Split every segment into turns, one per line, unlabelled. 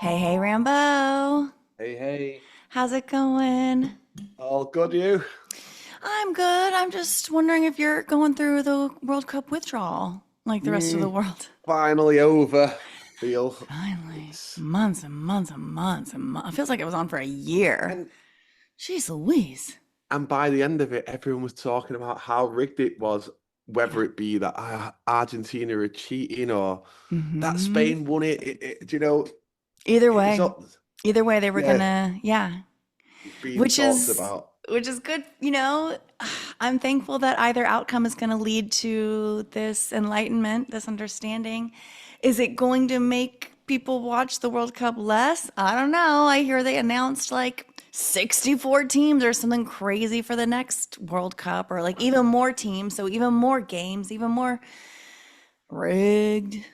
Hey, hey, Rambo.
Hey, hey.
How's it going?
All good, you?
I'm good. I'm just wondering if you're going through the World Cup withdrawal like the rest of the
Mm,
world.
finally over. Feel
Finally.
it's
Months and months and months and months. It feels like it was on for a year.
and
Jeez Louise.
and by the end of it, everyone was talking about how rigged it was, whether
Yeah.
it be that Argentina are cheating or that
Mm-hmm.
Spain won it. Do you know,
Either
it's
way.
all,
Either way, they were
yeah,
gonna, yeah.
it's being
Which
talked
is
about.
which is good, you know. I'm thankful that either outcome is going to lead to this enlightenment, this understanding. Is it going to make people watch the World Cup less? I don't know. I hear they announced like 64 teams or something crazy for the next World Cup, or like even more teams, so even more games, even more rigged,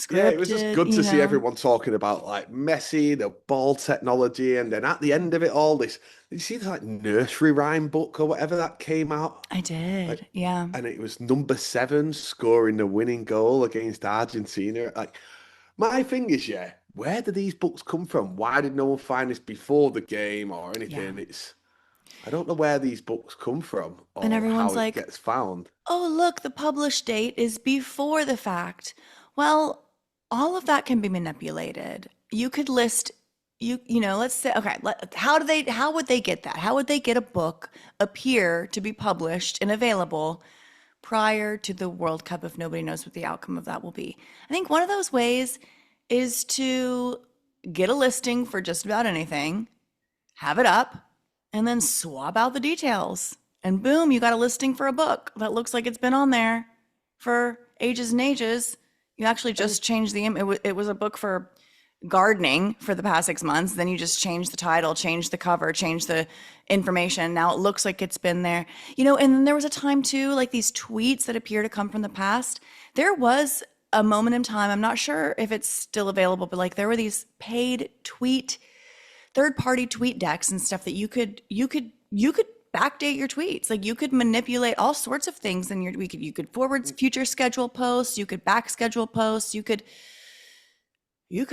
Yeah, it was just
scripted,
good
you
to see
know.
everyone talking about like Messi, the ball technology, and then at the end of it all, this did you see this like nursery rhyme book or whatever that came out?
I
Like,
did. Yeah.
and it was number 7 scoring the winning goal against Argentina. Like, my thing is, yeah, where do these books come from? Why did no one find this before the game or
Yeah.
anything? I don't know where these books come from
And
or
everyone's
how it
like,
gets found.
oh, look, the published date is before the fact. Well, all of that can be manipulated. You could list let's say, okay, how would they get that? How would they get a book appear to be published and available prior to the World Cup if nobody knows what the outcome of that will be? I think one of those ways is to get a listing for just about anything, have it up, and then swap out the details. And boom, you got a listing for a book that looks like it's been on there for ages and ages. You actually
And
just changed it was a book for gardening for the past 6 months. Then you just changed the title, changed the cover, changed the information. Now it looks like it's been there. And then there was a time too, like these tweets that appear to come from the past. There was a moment in time, I'm not sure if it's still available, but like there were these paid third party tweet decks and stuff that you could backdate your tweets. Like you could manipulate all sorts of things in you could forward future schedule posts, you could back schedule posts, you could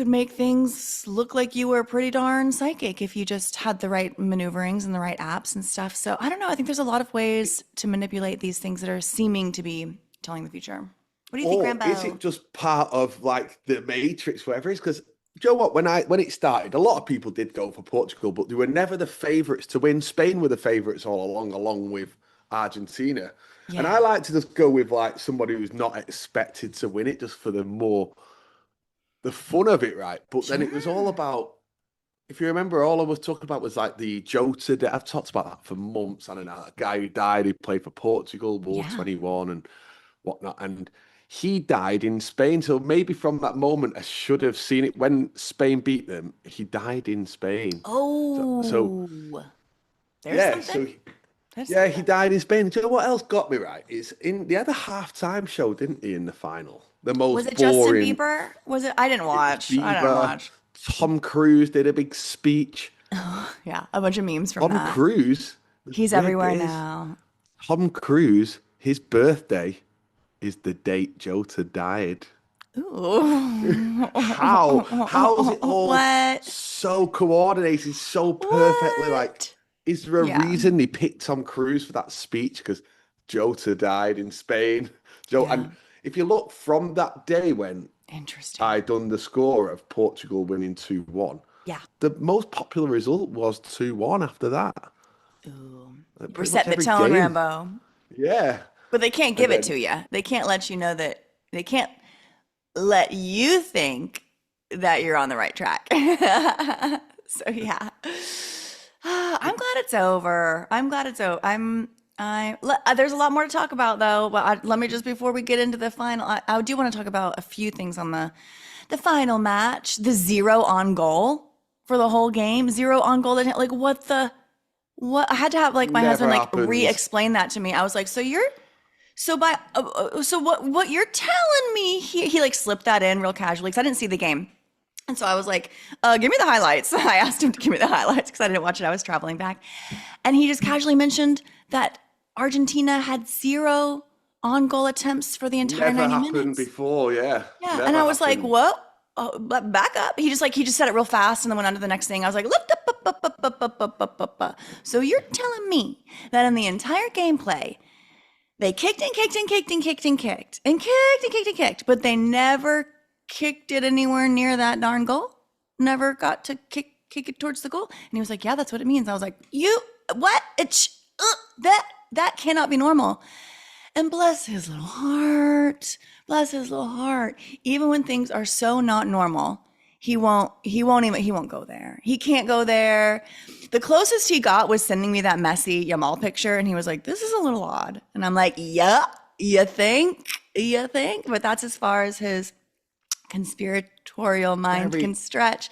make things look like you were pretty darn psychic if you just had the right maneuverings and the right apps and stuff. So I don't know. I think there's a lot of ways to manipulate these things that are seeming to be telling the future. What do you think,
or is
Rambo?
it just part of like the Matrix, whatever it is? Because you know what, when it started, a lot of people did go for Portugal, but they were never the favourites to win. Spain were the favourites all along with Argentina. And I
Yeah,
like to just go with like somebody who's not expected to win it just for the fun of it, right? But then it was all
sure.
about, if you remember, all I was talking about was like the Jota. I've talked about that for months. I don't know, that guy who died, who played for Portugal, War
Yeah.
21 and whatnot. And he died in Spain. So maybe from that moment, I should have seen it. When Spain beat them, he died in Spain. So
Oh, there's
yeah,
something. There's
yeah, he
something.
died in Spain. Do you know what else got me right? Is in they had a halftime show, didn't he, in the final? The
Was
most
it Justin
boring.
Bieber? Was it? I didn't
It was
watch. I didn't
Bieber.
watch.
Tom Cruise did a big speech.
Yeah, a bunch of memes from
Tom
that.
Cruise, the
He's
weird bit
everywhere
is,
now.
Tom Cruise, his birthday is the date Jota died.
Ooh.
How's it all
What?
so coordinated, so perfectly? Like,
What?
is there a
Yeah.
reason they picked Tom Cruise for that speech? Because Jota died in Spain.
Yeah.
And if you look from that day when
Interesting.
I done the score of Portugal winning 2-1,
Yeah.
the most popular result was 2-1 after that.
Ooh.
Like,
We're
pretty much
setting the
every
tone,
game.
Rambo.
Yeah.
But they can't
And
give it to
then
you. They can't let you know that they can't let you think that you're on the right track. So yeah. I'm glad it's over. I'm glad it's over. There's a lot more to talk about though, but let me just before we get into the final, I do want to talk about a few things on the final match. The zero on goal for the whole game, zero on goal. Like what? I had to have like my
never
husband like
happens.
re-explain that to me. I was like, so what you're telling me? He like slipped that in real casually because I didn't see the game. And so I was like, give me the highlights. I asked him to give me the highlights because I didn't watch it. I was traveling back. And he just casually mentioned that Argentina had zero on goal attempts for the entire
Never
90
happened
minutes.
before, yeah.
Yeah. And
Never
I was like,
happened.
what? oh, but back up. He just said it real fast and then went on to the next thing. I was like, lift up. So you're telling me that in the entire gameplay, they kicked and kicked and kicked and kicked and kicked and kicked and kicked and kicked, but they never kicked it anywhere near that darn goal? Never got to kick it towards the goal? And he was like, yeah, that's what it means. I was like, you, what? That cannot be normal. And bless his little heart. Bless his little heart. Even when things are so not normal, he won't go there. He can't go there. The closest he got was sending me that messy Yamal picture. And he was like, this is a little odd. And I'm like, yeah, you think? You think? But that's as far as his conspiratorial mind can stretch.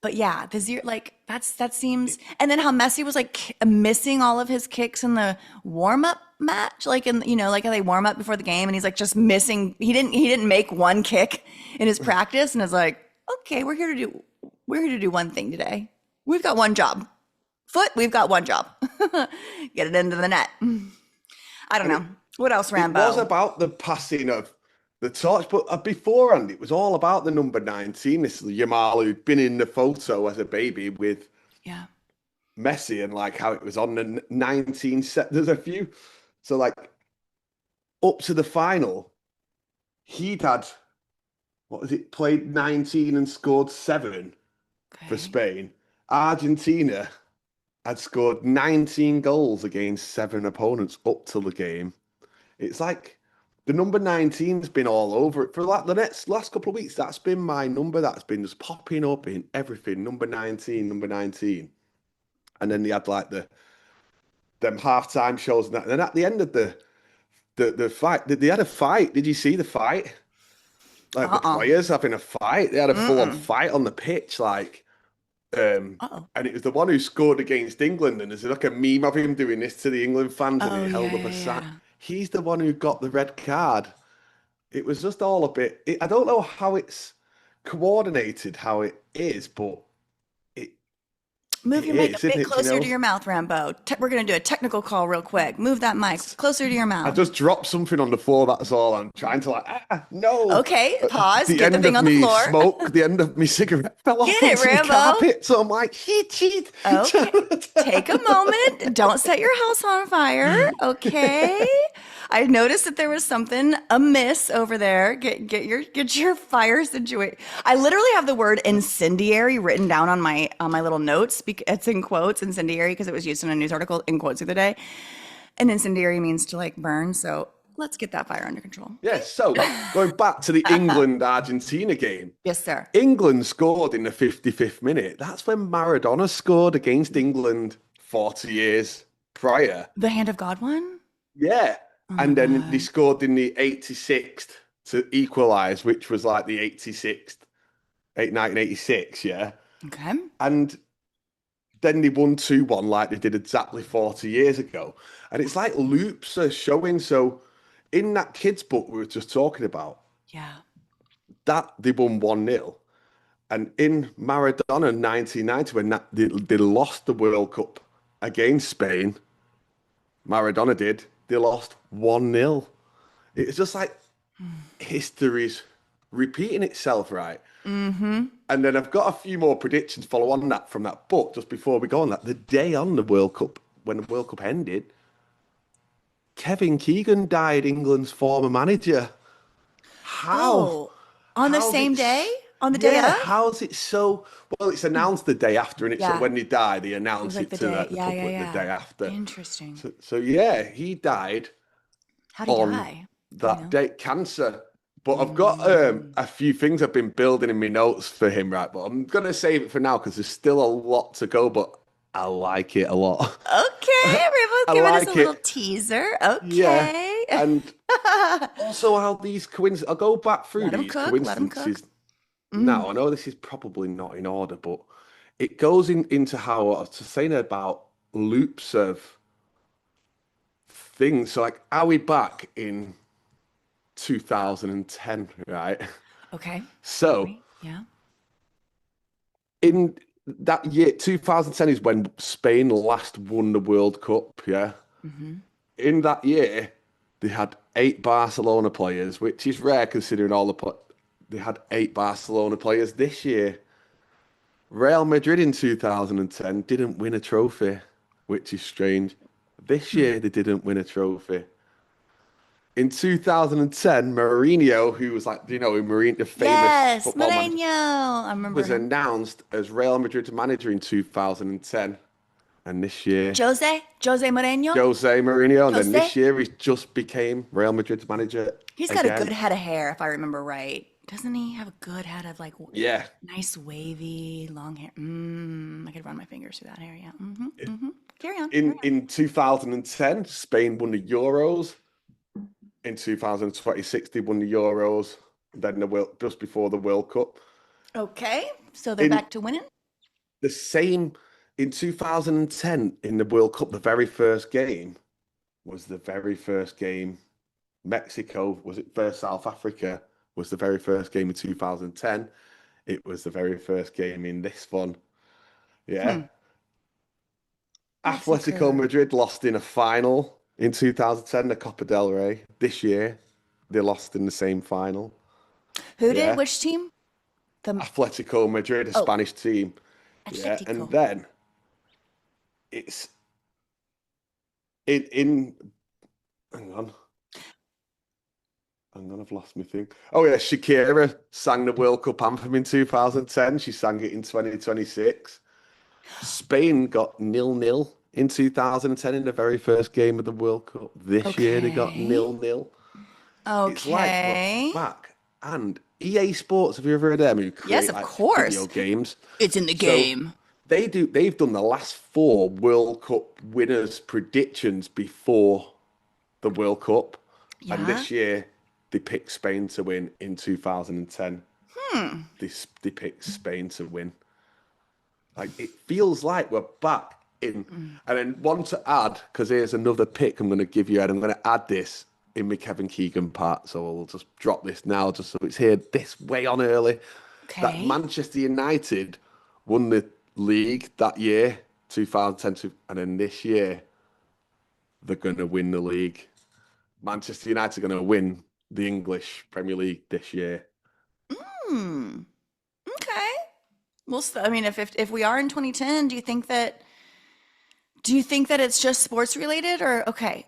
But yeah, the zero, like that seems, and then how Messi was like missing all of his kicks in the warm up match, like like how they warm up before the game, and he's like just missing. He didn't make one kick in his practice, and it's like, okay, we're here to do one thing today. We've got one job. Foot, we've got one job. Get it into the net. I don't know. What else, Rambo?
It was about the passing of the torch, but beforehand, it was all about the number 19, this Yamal who'd been in the photo as a baby with Messi, and like how it was on the 19 set. There's a few. So like up to the final, he'd had, what was it, played 19 and scored 7 for Spain. Argentina had scored 19 goals against 7 opponents up to the game. It's like the number 19's been all over it for like the last couple of weeks. That's been my number. That's been just popping up in everything. Number 19, number 19. And then they had like them halftime shows and that. And then at the end of the fight, they had a fight. Did you see the fight? Like the players having a fight. They had a full-on fight on the pitch, like. And it was the one who scored against England, and there's like a meme of him doing this to the England fans, and he held up a sack. He's the one who got the red card. It was just all a bit. I don't know how it's coordinated, how it is, but
move your mic a bit closer to your mouth, Rambo. We're going to do a technical call real quick. Move that mic closer to your mouth.
I just dropped something on the floor, that's all. I'm trying to no.
Okay, pause. Get the thing on the floor.
Smoke, the end of my cigarette fell off
onto the
carpet, so I'm like, shit.
Okay, take a moment. Don't set your house on fire, okay? I noticed that there was something amiss over there. Get your fire situation. I literally have the word incendiary written down on my little notes. It's in quotes, incendiary, because it was used in a news article in quotes the other day. And incendiary means to like burn. So let's get that fire under control.
Yes. So going back to the England-Argentina game.
Yes, sir.
England scored in the 55th minute. That's when Maradona scored against England 40 years prior.
The hand of God one?
Yeah. And then they scored in the 86th to equalise, which was like the 86th, 1986, yeah?
Okay.
And then they won 2-1 like they did exactly 40 years ago. And it's like loops are showing. So in that kids' book we were just talking about, that they won 1-0. And in Maradona 1990, when they lost the World Cup against Spain, Maradona did, they lost 1-0. It's just like history's repeating itself, right? Mm-hmm. And then I've got a few more predictions follow on that from that book just before we go on that. The day on the World Cup, when the World Cup ended, Kevin Keegan died, England's former manager. How?
Oh, on the same day? On the day of?
How's it so? Well, it's announced the day after, and it's when they die, they announce it to the public the day after.
Interesting.
So yeah, he died.
How did he die?
That day, cancer. But I've got a few things I've been building in my notes for him, right? But I'm going to save it for now because there's still a lot to go, but I like it a lot.
Okay, everyone's giving us a little teaser. Okay.
Yeah. And also how these coincidences, I'll go back through these coincidences. Now, I know this is probably not in order, but it goes into how I was saying about loops of things. So like, are we back in 2010, right?
Okay.
So, in that year, 2010 is when Spain last won the World Cup, yeah? Mm-hmm. In that year, they had 8 Barcelona players, which is rare considering all they had 8 Barcelona players. This year, Real Madrid in 2010 didn't win a trophy, which is strange. This
Hmm.
year, they didn't win a trophy. In 2010, Mourinho, who was like, Mourinho, the famous
Yes,
football manager,
Mourinho. I
he
remember
was
him.
announced as Real Madrid's manager in 2010. And this year,
Jose Mourinho.
Jose Mourinho, and then this
Jose.
year he just became Real Madrid's manager
He's got a good
again.
head of hair, if I remember right. Doesn't he have a good head of like
Yeah.
nice wavy long hair? I could run my fingers through that hair. Yeah. Mm-hmm. Carry on.
In
Carry on.
in 2010, Spain won the Euros. In 2026, they won the Euros. Then the world just before the World Cup.
Okay, so they're
In
back to winning.
the same in 2010 in the World Cup, the very first game was the very first game. Mexico was it versus South Africa was the very first game in 2010. It was the very first game in this one. Yeah.
Hmm.
Atletico
Mexico.
Madrid lost in a final in 2010, the Copa del Rey. This year, they lost in the same final.
Who did?
Yeah.
Which team? The
Atletico Madrid, a
oh,
Spanish team. Yeah. And
Atletico.
then it's in hang on. Hang on, I've lost my thing. Oh yeah, Shakira sang the World Cup anthem in 2010. She sang it in 2026. Spain got 0-0 in 2010 in the very first game of the World Cup. This year they got
Okay.
0-0. It's like we're
Okay.
back. And EA Sports, have you ever heard of them who
Yes,
create
of
like video
course.
games?
It's in the
So
game.
they've done the last 4 World Cup winners predictions before the World Cup. And
Yeah.
this year they picked Spain to win in 2010. They picked Spain to win. Like it feels like we're back in. And then one to add, because here's another pick I'm going to give you, and I'm going to add this in my Kevin Keegan part. So I'll just drop this now, just so it's here this way on early. That
Okay.
Manchester United won the league that year, 2010, and then this year they're going to win the league. Manchester United are going to win the English Premier League this year.
Hmm. Okay. Well, I mean, if we are in 2010, do you think that it's just sports related or okay?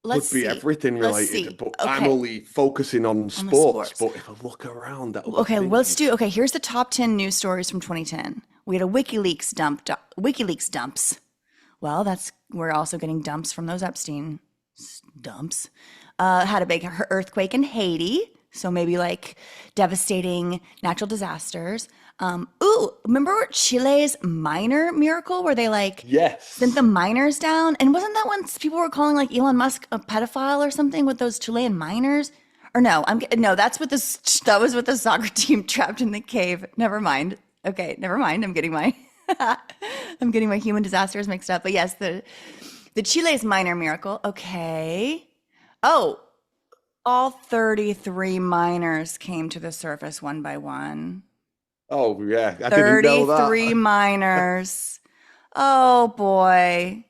Let's
Could be
see.
everything
Let's
related,
see.
but I'm
Okay.
only focusing on
On the
sports.
sports.
But if I look around at other
Okay, let's
things,
do. Okay, here's the top 10 news stories from 2010. We had a WikiLeaks dumps. Well, that's we're also getting dumps from those Epstein dumps. Had a big earthquake in Haiti, so maybe like devastating natural disasters. Remember Chile's miner miracle where they like sent
yes.
the miners down? And wasn't that when people were calling like Elon Musk a pedophile or something with those Chilean miners? Or no, no, that was with the soccer team trapped in the cave. Never mind. Okay, never mind. I'm getting my human disasters mixed up. But yes, the Chile's minor miracle. Okay. Oh, all 33 miners came to the surface one by one.
Oh yeah, I didn't know
33
that.
miners. Oh boy.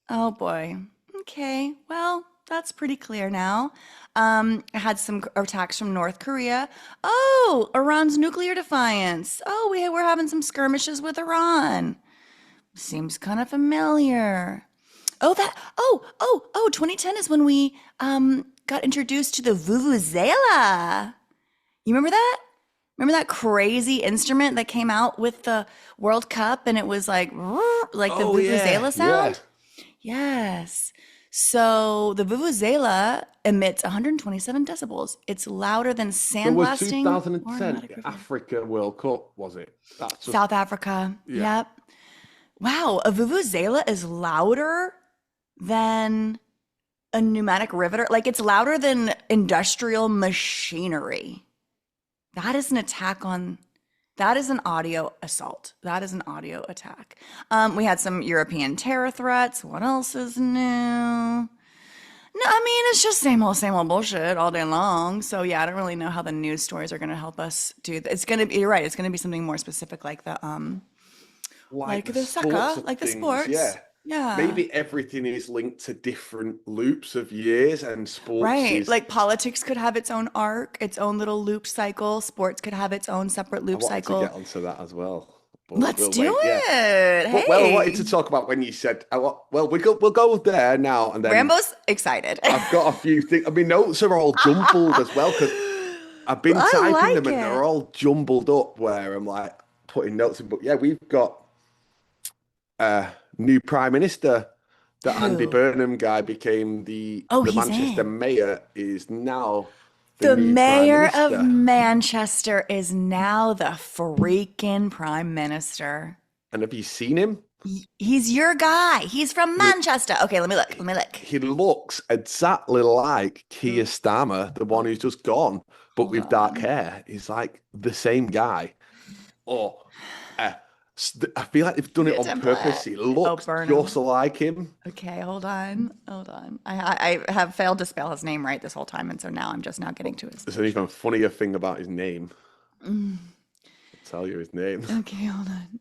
Oh boy. Okay. Well, that's pretty clear now. I had some attacks from North Korea. Oh, Iran's nuclear defiance. Oh, we're having some skirmishes with Iran. Seems kind of familiar. 2010 is when we got introduced to the vuvuzela. You remember that? Remember that crazy instrument that came out with the World Cup and it was like the
Oh yeah,
vuvuzela
yeah.
sound? Yes. So the vuvuzela emits 127 decibels. It's louder than
So was
sandblasting or a
2010
pneumatic river.
Africa World Cup? Was it? That's just
South Africa.
yeah.
Yep. Wow, a vuvuzela is louder than a pneumatic riveter. Like it's louder than industrial machinery. That is an attack on, that is an audio assault. That is an audio attack. We had some European terror threats. What else is new? No, I mean, it's just same old bullshit all day long. So yeah, I don't really know how the news stories are going to help us do that. It's going to be, you're right. It's going to be something more specific like the
Like
like
the
the
sports
soccer,
of
like the
things,
sports.
yeah.
Yeah.
maybe everything is linked to different loops of years, and sports
Right.
is.
Like politics could have its own arc, its own little loop cycle. Sports could have its own separate
I
loop
wanted to get
cycle.
onto that as well, but
Let's
we'll
do
wait. Yeah.
it.
But well, I wanted
Hey.
to talk about when you said, well, we'll go there now, and then
Rambo's excited.
I've got a few things. I mean, notes are all jumbled as well because I've been
I
typing them
like
and they're
it.
all jumbled up where I'm like putting notes in. But yeah, we've got a new prime minister. The Andy
Who?
Burnham guy became
Oh,
the
he's
Manchester
in.
mayor is now the
The
new prime
mayor of
minister.
Manchester is now the freaking prime minister.
And have you seen him?
He's your guy. He's from
He,
Manchester. Okay, let me look. Let me look.
he looks exactly like Keir
Who?
Starmer, the one
Oh,
who's just gone, but
hold
with dark
on.
hair. He's like the same guy. Oh, uh, I feel like they've done it
Via
on
template.
purpose. He
Oh,
looks just
Burnham.
like him.
Okay, hold on. Hold on. I have failed to spell his name right this whole time, and so now I'm just now getting to his
There's an
picture.
even funnier thing about his name.
Mm,
I'll tell you his name.
okay, hold on.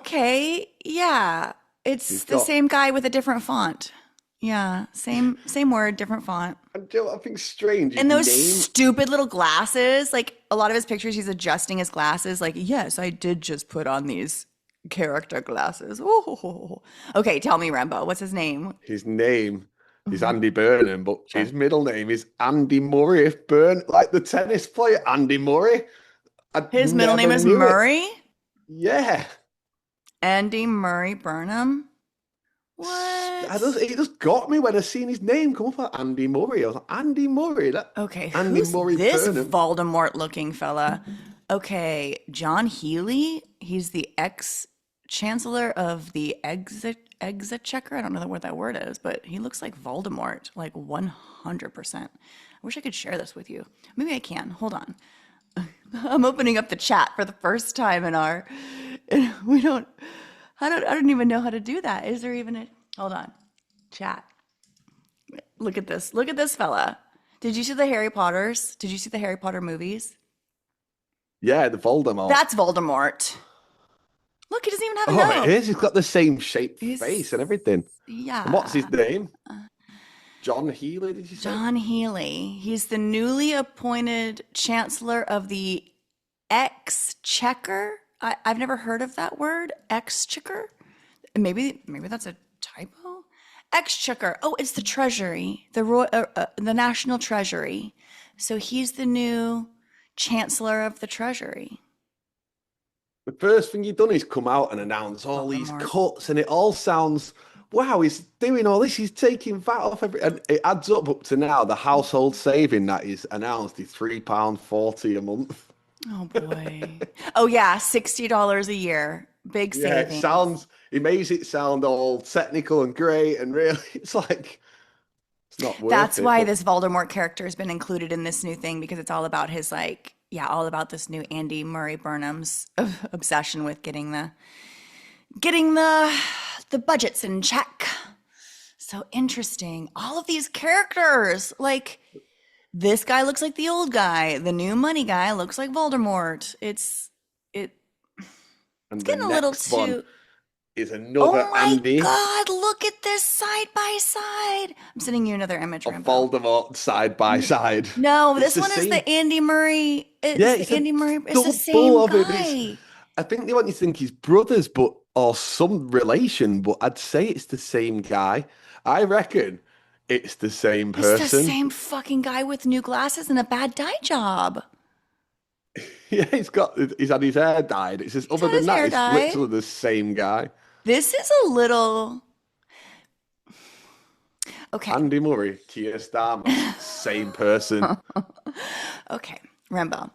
Okay, yeah. It's
He's
the
got,
same guy with a different font. Yeah, same word, different font.
and do you know what I think strange? His
And those
name,
stupid little glasses, like a lot of his pictures, he's adjusting his glasses. Like, yes, I did just put on these character glasses. Oh, okay. Tell me, Rambo, what's his name?
his name is
Mhm.
Andy Burnham, but his
Sure.
middle name is Andy Murray like the tennis player Andy Murray. I
His middle name
never
is
knew it.
Murray.
Yeah.
Andy Murray Burnham. What?
It just got me when I seen his name come up like Andy Murray. I was like, Andy Murray, that
Okay,
Andy
who's
Murray
this
Burnham.
Voldemort looking fella? Okay, John Healey. He's the ex-chancellor of the Exchequer. I don't know what that word is, but he looks like Voldemort, like 100%. I wish I could share this with you. Maybe I can. Hold on. I'm opening up the chat for the first time in our. We don't. I don't even know how to do that. Is there even a? Hold on. Chat. Look at this. Look at this fella. Did you see the Harry Potters? Did you see the Harry Potter movies?
Yeah, the Voldemort.
That's Voldemort. Look, he doesn't even have a
Oh, it
nose.
is. He's got the same shaped face and
He's
everything. And what's his
yeah.
name? John Healy, did you say?
John Healey. He's the newly appointed Chancellor of the Exchequer. I've never heard of that word, Exchequer. Maybe that's a typo. Exchequer. Oh, it's the Treasury, the National Treasury. So he's the new Chancellor of the Treasury.
The first thing he done is come out and announce all these
Voldemort.
cuts, and it all sounds, wow, he's doing all this, he's taking VAT off and it adds up to now. The household saving that is announced is £3.40 a month.
Oh boy. Oh yeah, $60 a year. Big
Yeah,
savings.
it makes it sound all technical and great, and really, it's like, it's not worth
That's
it.
why
But
this Voldemort character has been included in this new thing because it's all about his like, yeah, all about this new Andy Murray Burnham's obsession with getting the budgets in check. So interesting. All of these characters, like this guy looks like the old guy, the new money guy looks like Voldemort. It it's
and the
getting a little
next one
too.
is
Oh
another
my
Andy
God, look at this side by side. I'm sending you another image,
of
Rambo.
Voldemort side by side.
No,
It's
this
the
one is
same.
the Andy Murray.
Yeah,
It's the
it's a
Andy Murray. It's the
double
same
of him. It's
guy.
I think they want you to think he's brothers, but or some relation, but I'd say it's the same guy. I reckon it's the same
It's the
person.
same fucking guy with new glasses and a bad dye job.
Yeah, he's had his hair dyed. It's just
He's
other
had
than
his
that,
hair
it's
dyed.
literally the same guy.
This is a little. Okay.
Andy Murray, Keir Starmer, same person.
Okay, Rambo.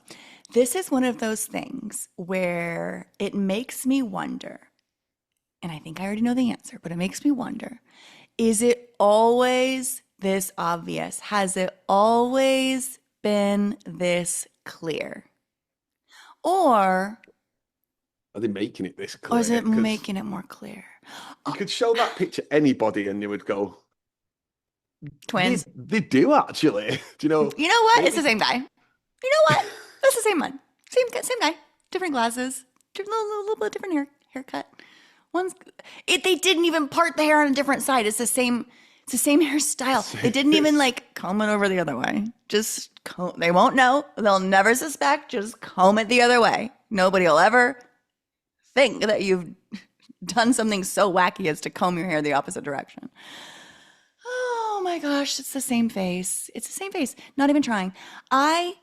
This is one of those things where it makes me wonder, and I think I already know the answer, but it makes me wonder, is it always this obvious? Has it always been this clear? Or
Are they making it this
or is
clear?
it
Because
making it more clear?
you could show that picture anybody and they would go,
Twins.
they do actually. Do you know?
You know what? It's the
Maybe
same guy. You know what? That's the same one. Same guy. Different glasses. Little bit different haircut. One's they didn't even part the hair on a different side. It's the same hairstyle. They didn't even like comb it over the other way. Just comb. They won't know. They'll never suspect. Just comb it the other way. Nobody will ever think that you've done something so wacky as to comb your hair the opposite direction. Oh my gosh, it's the same face. It's the same face. Not even trying. I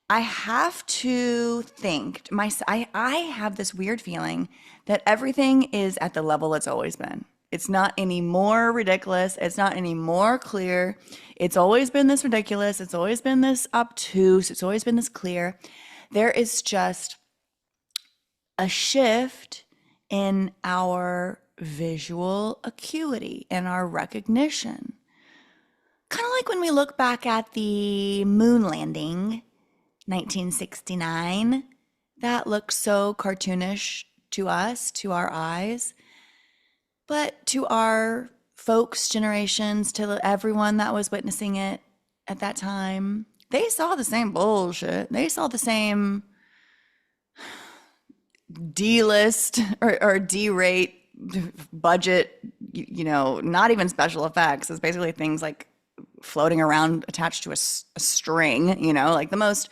I have to think I have this weird feeling that everything is at the level it's always been. It's not any more ridiculous. It's not any more clear. It's always been this ridiculous. It's always been this obtuse. It's always been this clear. There is just a shift in our visual acuity and our recognition. Kind of like when we look back at the moon landing, 1969, that looked so cartoonish to us, to our eyes. But to our folks' generations, to everyone that was witnessing it at that time, they saw the same bullshit. They saw the same D-list or D-rate budget, not even special effects. It's basically things like floating around attached to a string, like the most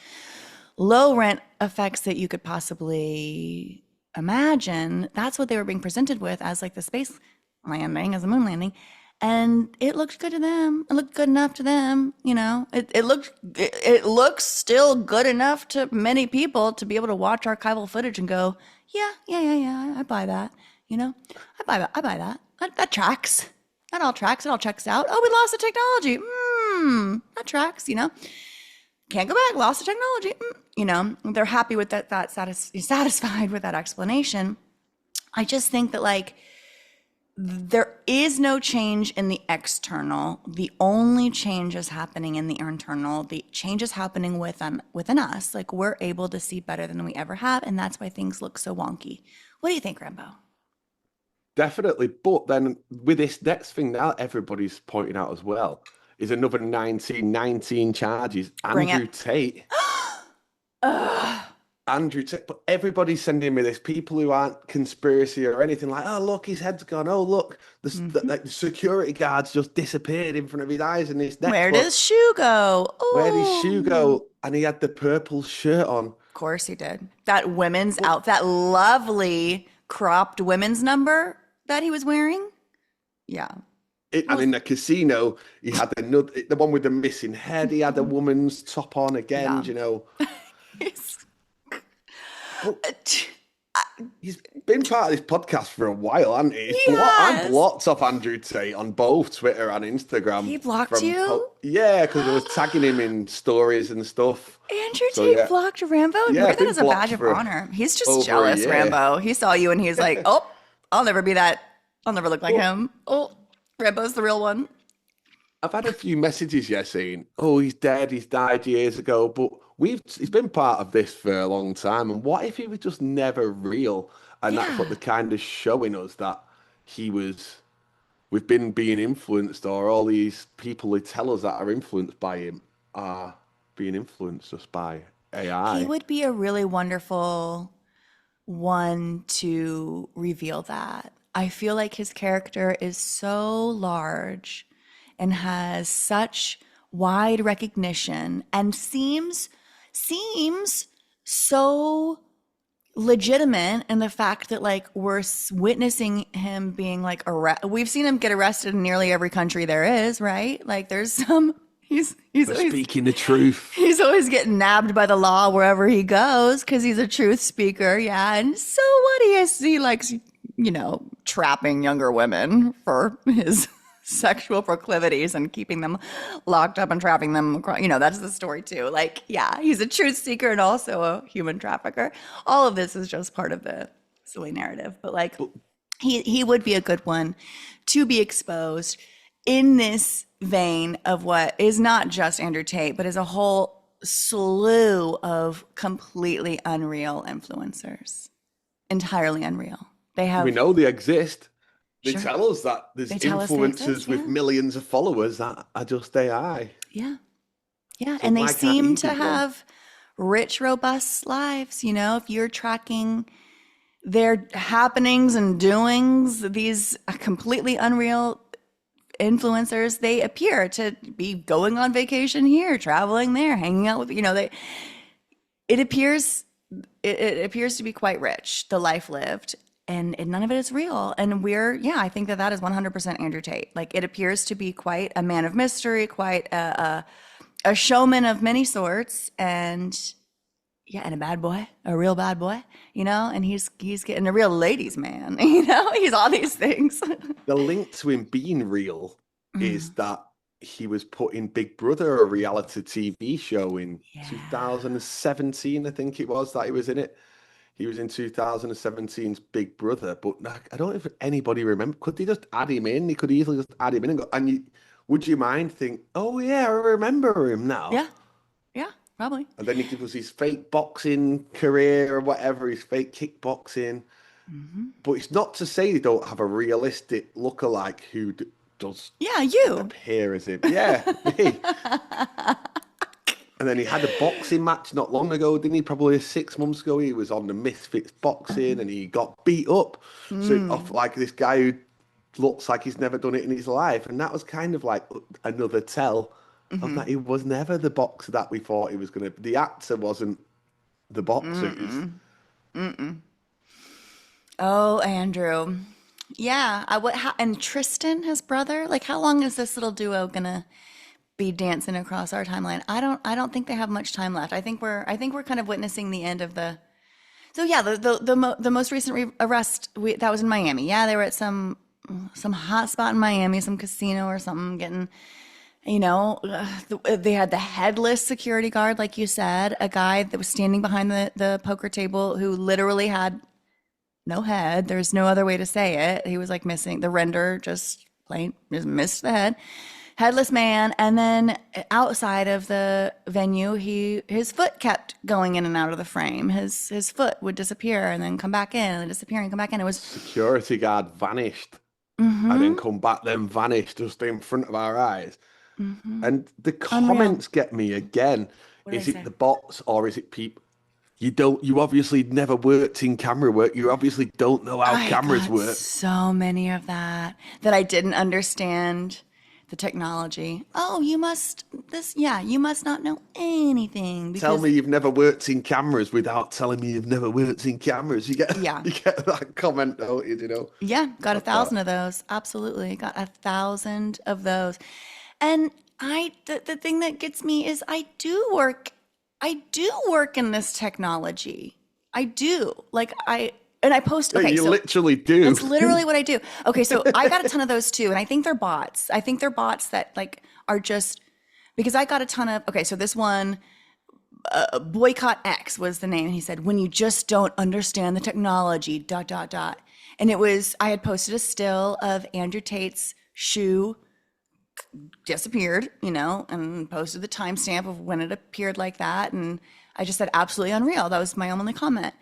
low rent effects that you could possibly imagine. That's what they were being presented with as like the space landing, as a moon landing. And it looked good to them. It looked good enough to them, it looks still good enough to many people to be able to watch archival footage and go, yeah, I buy that. I buy that. That tracks. That all tracks. It all checks out. Oh, we lost the technology. That tracks, Can't go back, lost the technology. They're happy with that satisfied with that explanation. I just think that like there is no change in the external. The only change is happening in the internal. The change is happening within us. Like we're able to see better than we ever have, and that's why things look so wonky. What do you think, Rambo?
Definitely. But then with this next thing now everybody's pointing out as well is another 1919 charges.
Bring
Andrew
it.
Tate. Andrew Tate. But everybody's sending me this. People who aren't conspiracy or anything like, oh, look, his head's gone. Oh, look, the security guards just disappeared in front of his eyes in his neck.
Where does shoe go?
Where did his shoe
Oh.
go? And he had the purple shirt on.
Of course he did. That women's outfit, that lovely cropped women's number that he was wearing. Yeah.
And in the casino, he had the one with the missing head. He had a woman's top on again, He's been part of this podcast for a while, hasn't he? I blocked off Andrew Tate on both Twitter and Instagram.
He blocked you?
Yeah, because I was tagging him in stories and stuff.
Andrew Tate blocked Rambo?
Yeah,
that as a badge of honor. He's just jealous, Rambo. He saw you and he's like, oh, I'll never be that. I'll never look like him. Oh, Rambo's the real one.
I've had a few messages, saying, oh, he's dead, he's died years ago, but he's been part of this for a long time. And what if he was just never real? And that's what they're kind of showing us, that we've been being influenced, or all these people they tell us that are influenced by him are being influenced just by AI.
He would be a really wonderful one to reveal that. I feel like his character is so large and has such wide recognition and seems so legitimate in the fact that like we're witnessing him being like we've seen him get arrested in nearly every country there is, right? Like there's some he's always
speaking the truth.
He's always getting nabbed by the law wherever he goes because he's a truth speaker. Yeah. And so what he likes, trapping younger women for his sexual proclivities and keeping them locked up and trapping them. That's the story too. Like, yeah, he's a truth seeker and also a human trafficker. All of this is just part of the silly narrative. But like, he would be a good one to be exposed in this vein of what is not just Andrew Tate, but is a whole slew of completely unreal influencers. Entirely unreal. We
know they exist. They tell us that there's influencers with millions of followers that are just AI.
Yeah. Yeah. So and they seem to have rich, robust lives. If you're tracking their happenings and doings, these completely unreal influencers, they appear to be going on vacation here, traveling there, hanging out with, it appears it appears to be quite rich, the life lived, and none of it is real. And I think that is 100% Andrew Tate. Like, it appears to be quite a man of mystery, quite a showman of many sorts, and yeah, and a bad boy, a real bad boy, and he's getting a real ladies man, he's all these things.
The link to him being real is that he was put in Big Brother, a reality TV show in
Yeah.
2017, I think it was, that he was in it. He was in 2017's Big Brother, but I don't know if anybody remember. Could they just add him in? They could easily just add him in and go, would you mind think, oh yeah, I remember him now?
Yeah. Yeah, probably.
And then he gives us his fake boxing career or whatever, his fake kickboxing. But it's not to say they don't have a realistic lookalike who does
Yeah, you.
appear as him. Yeah, me. And then he had a boxing match not long ago, didn't he? Probably 6 months ago. He was on the Misfits boxing and he got beat up. So off like this guy who looks like he's never done it in his life. And that was kind of like another tell of that he was never the boxer that we thought he was going to. The actor wasn't the boxer.
Oh, Andrew. Yeah. And Tristan, his brother, like, how long is this little duo gonna be dancing across our timeline? I don't think they have much time left. I think we're kind of witnessing the end of the. So yeah, the most recent arrest, that was in Miami. Yeah, they were at some hot spot in Miami, some casino or something, getting, they had the headless security guard, like you said, a guy that was standing behind the poker table who literally had no head. There's no other way to say it. He was like missing the render, just missed the head. Headless man. And then outside of the venue, his foot kept going in and out of the frame. His foot would disappear and then come back in and then disappear and come back in. It was
Security guard vanished and then come back, then vanished just in front of our eyes. And the comments get me again.
What
Is
did I
it
say?
the bots or is it people? You obviously never worked in camera work. You obviously don't know how
I
cameras
got
work.
so many of that I didn't understand the technology. Oh, you must not know anything
Tell
because
me you've never worked in cameras without telling me you've never worked in cameras. You get
yeah.
you get that comment, don't you?
Yeah, got a
Of that.
thousand of those. Absolutely. Got a thousand of those. And the thing that gets me is I do work in this technology. I do. And I post,
Yeah,
okay,
you
so
literally do.
that's literally what I do. Okay, so I got a ton of those too, and I think they're bots. I think they're bots that like are just because I got a ton of, okay, so this one, boycott X was the name. And he said, when you just don't understand the technology, dot, dot, dot. And I had posted a still of Andrew Tate's shoe disappeared, and posted the timestamp of when it appeared like that. And I just said, absolutely unreal. That was my only comment.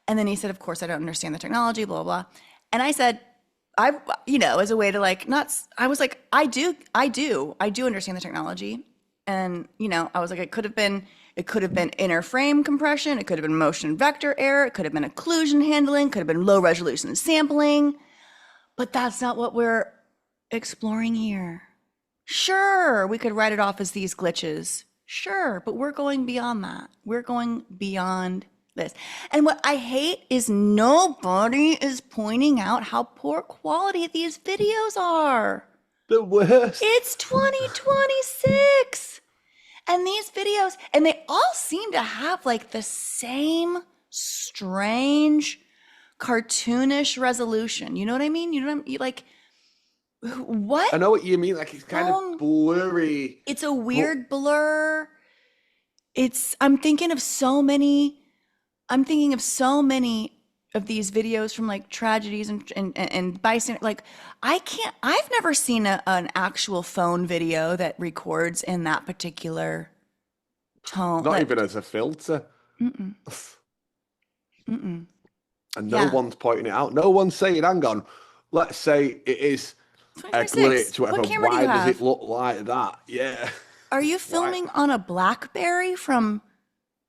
And then he said, of course, I don't understand the technology, blah, blah, blah. And I said, as a way to like, not, I was like, I do understand the technology. And, I was like, it could have been inner frame compression. It could have been motion vector error. It could have been occlusion handling, could have been low resolution sampling, but that's not what we're exploring here. Sure, we could write it off as these glitches. Sure, but we're going beyond that. We're going beyond this. And what I hate is nobody is pointing out how poor quality these videos are.
The worst.
It's 2026. And these videos, and they all seem to have like the same strange cartoonish resolution. You know what I mean? You know what I mean? Like, what?
I know what you mean. Like it's kind of blurry.
It's a weird blur. I'm thinking of so many of these videos from like tragedies and bystander. Like I've never seen an actual phone video that records in that particular tone.
Not even as a filter.
Mm-mm. Mm-mm.
And no one's pointing it out. No one's saying, hang on, let's say it is a glitch, whatever. Why does it look like that? Yeah.
Are you filming on a BlackBerry from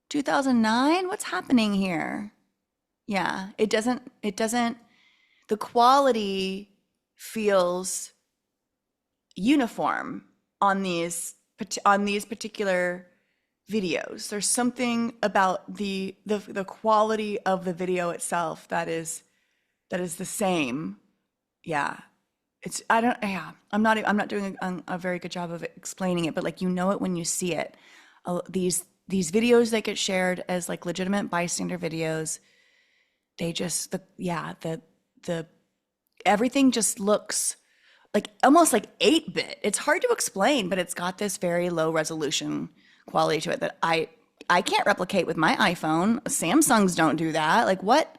2009? What's happening here? Yeah, it doesn't, the quality feels uniform on these particular videos. There's something about the quality of the video itself that is the same. Yeah. It's I don't yeah. I'm not doing a very good job of explaining it, but like you know it when you see it. These videos that get shared as like legitimate bystander videos, they just the everything just looks like almost like 8-bit. It's hard to explain, but it's got this very low resolution quality to it that I can't replicate with my iPhone. Samsungs don't do that. Like what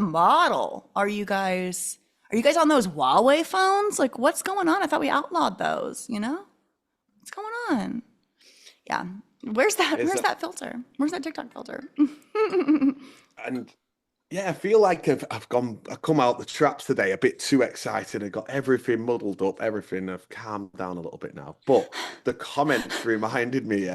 model are you guys? Are you guys on those Huawei phones? Like what's going on? I thought we outlawed those, you know? What's going on? Yeah. Where's that
Is
where's
that
that filter? Where's that TikTok filter?
and yeah, I feel like I've come out the traps today a bit too excited. I got everything muddled up, everything. I've calmed down a little bit now. But the comments reminded me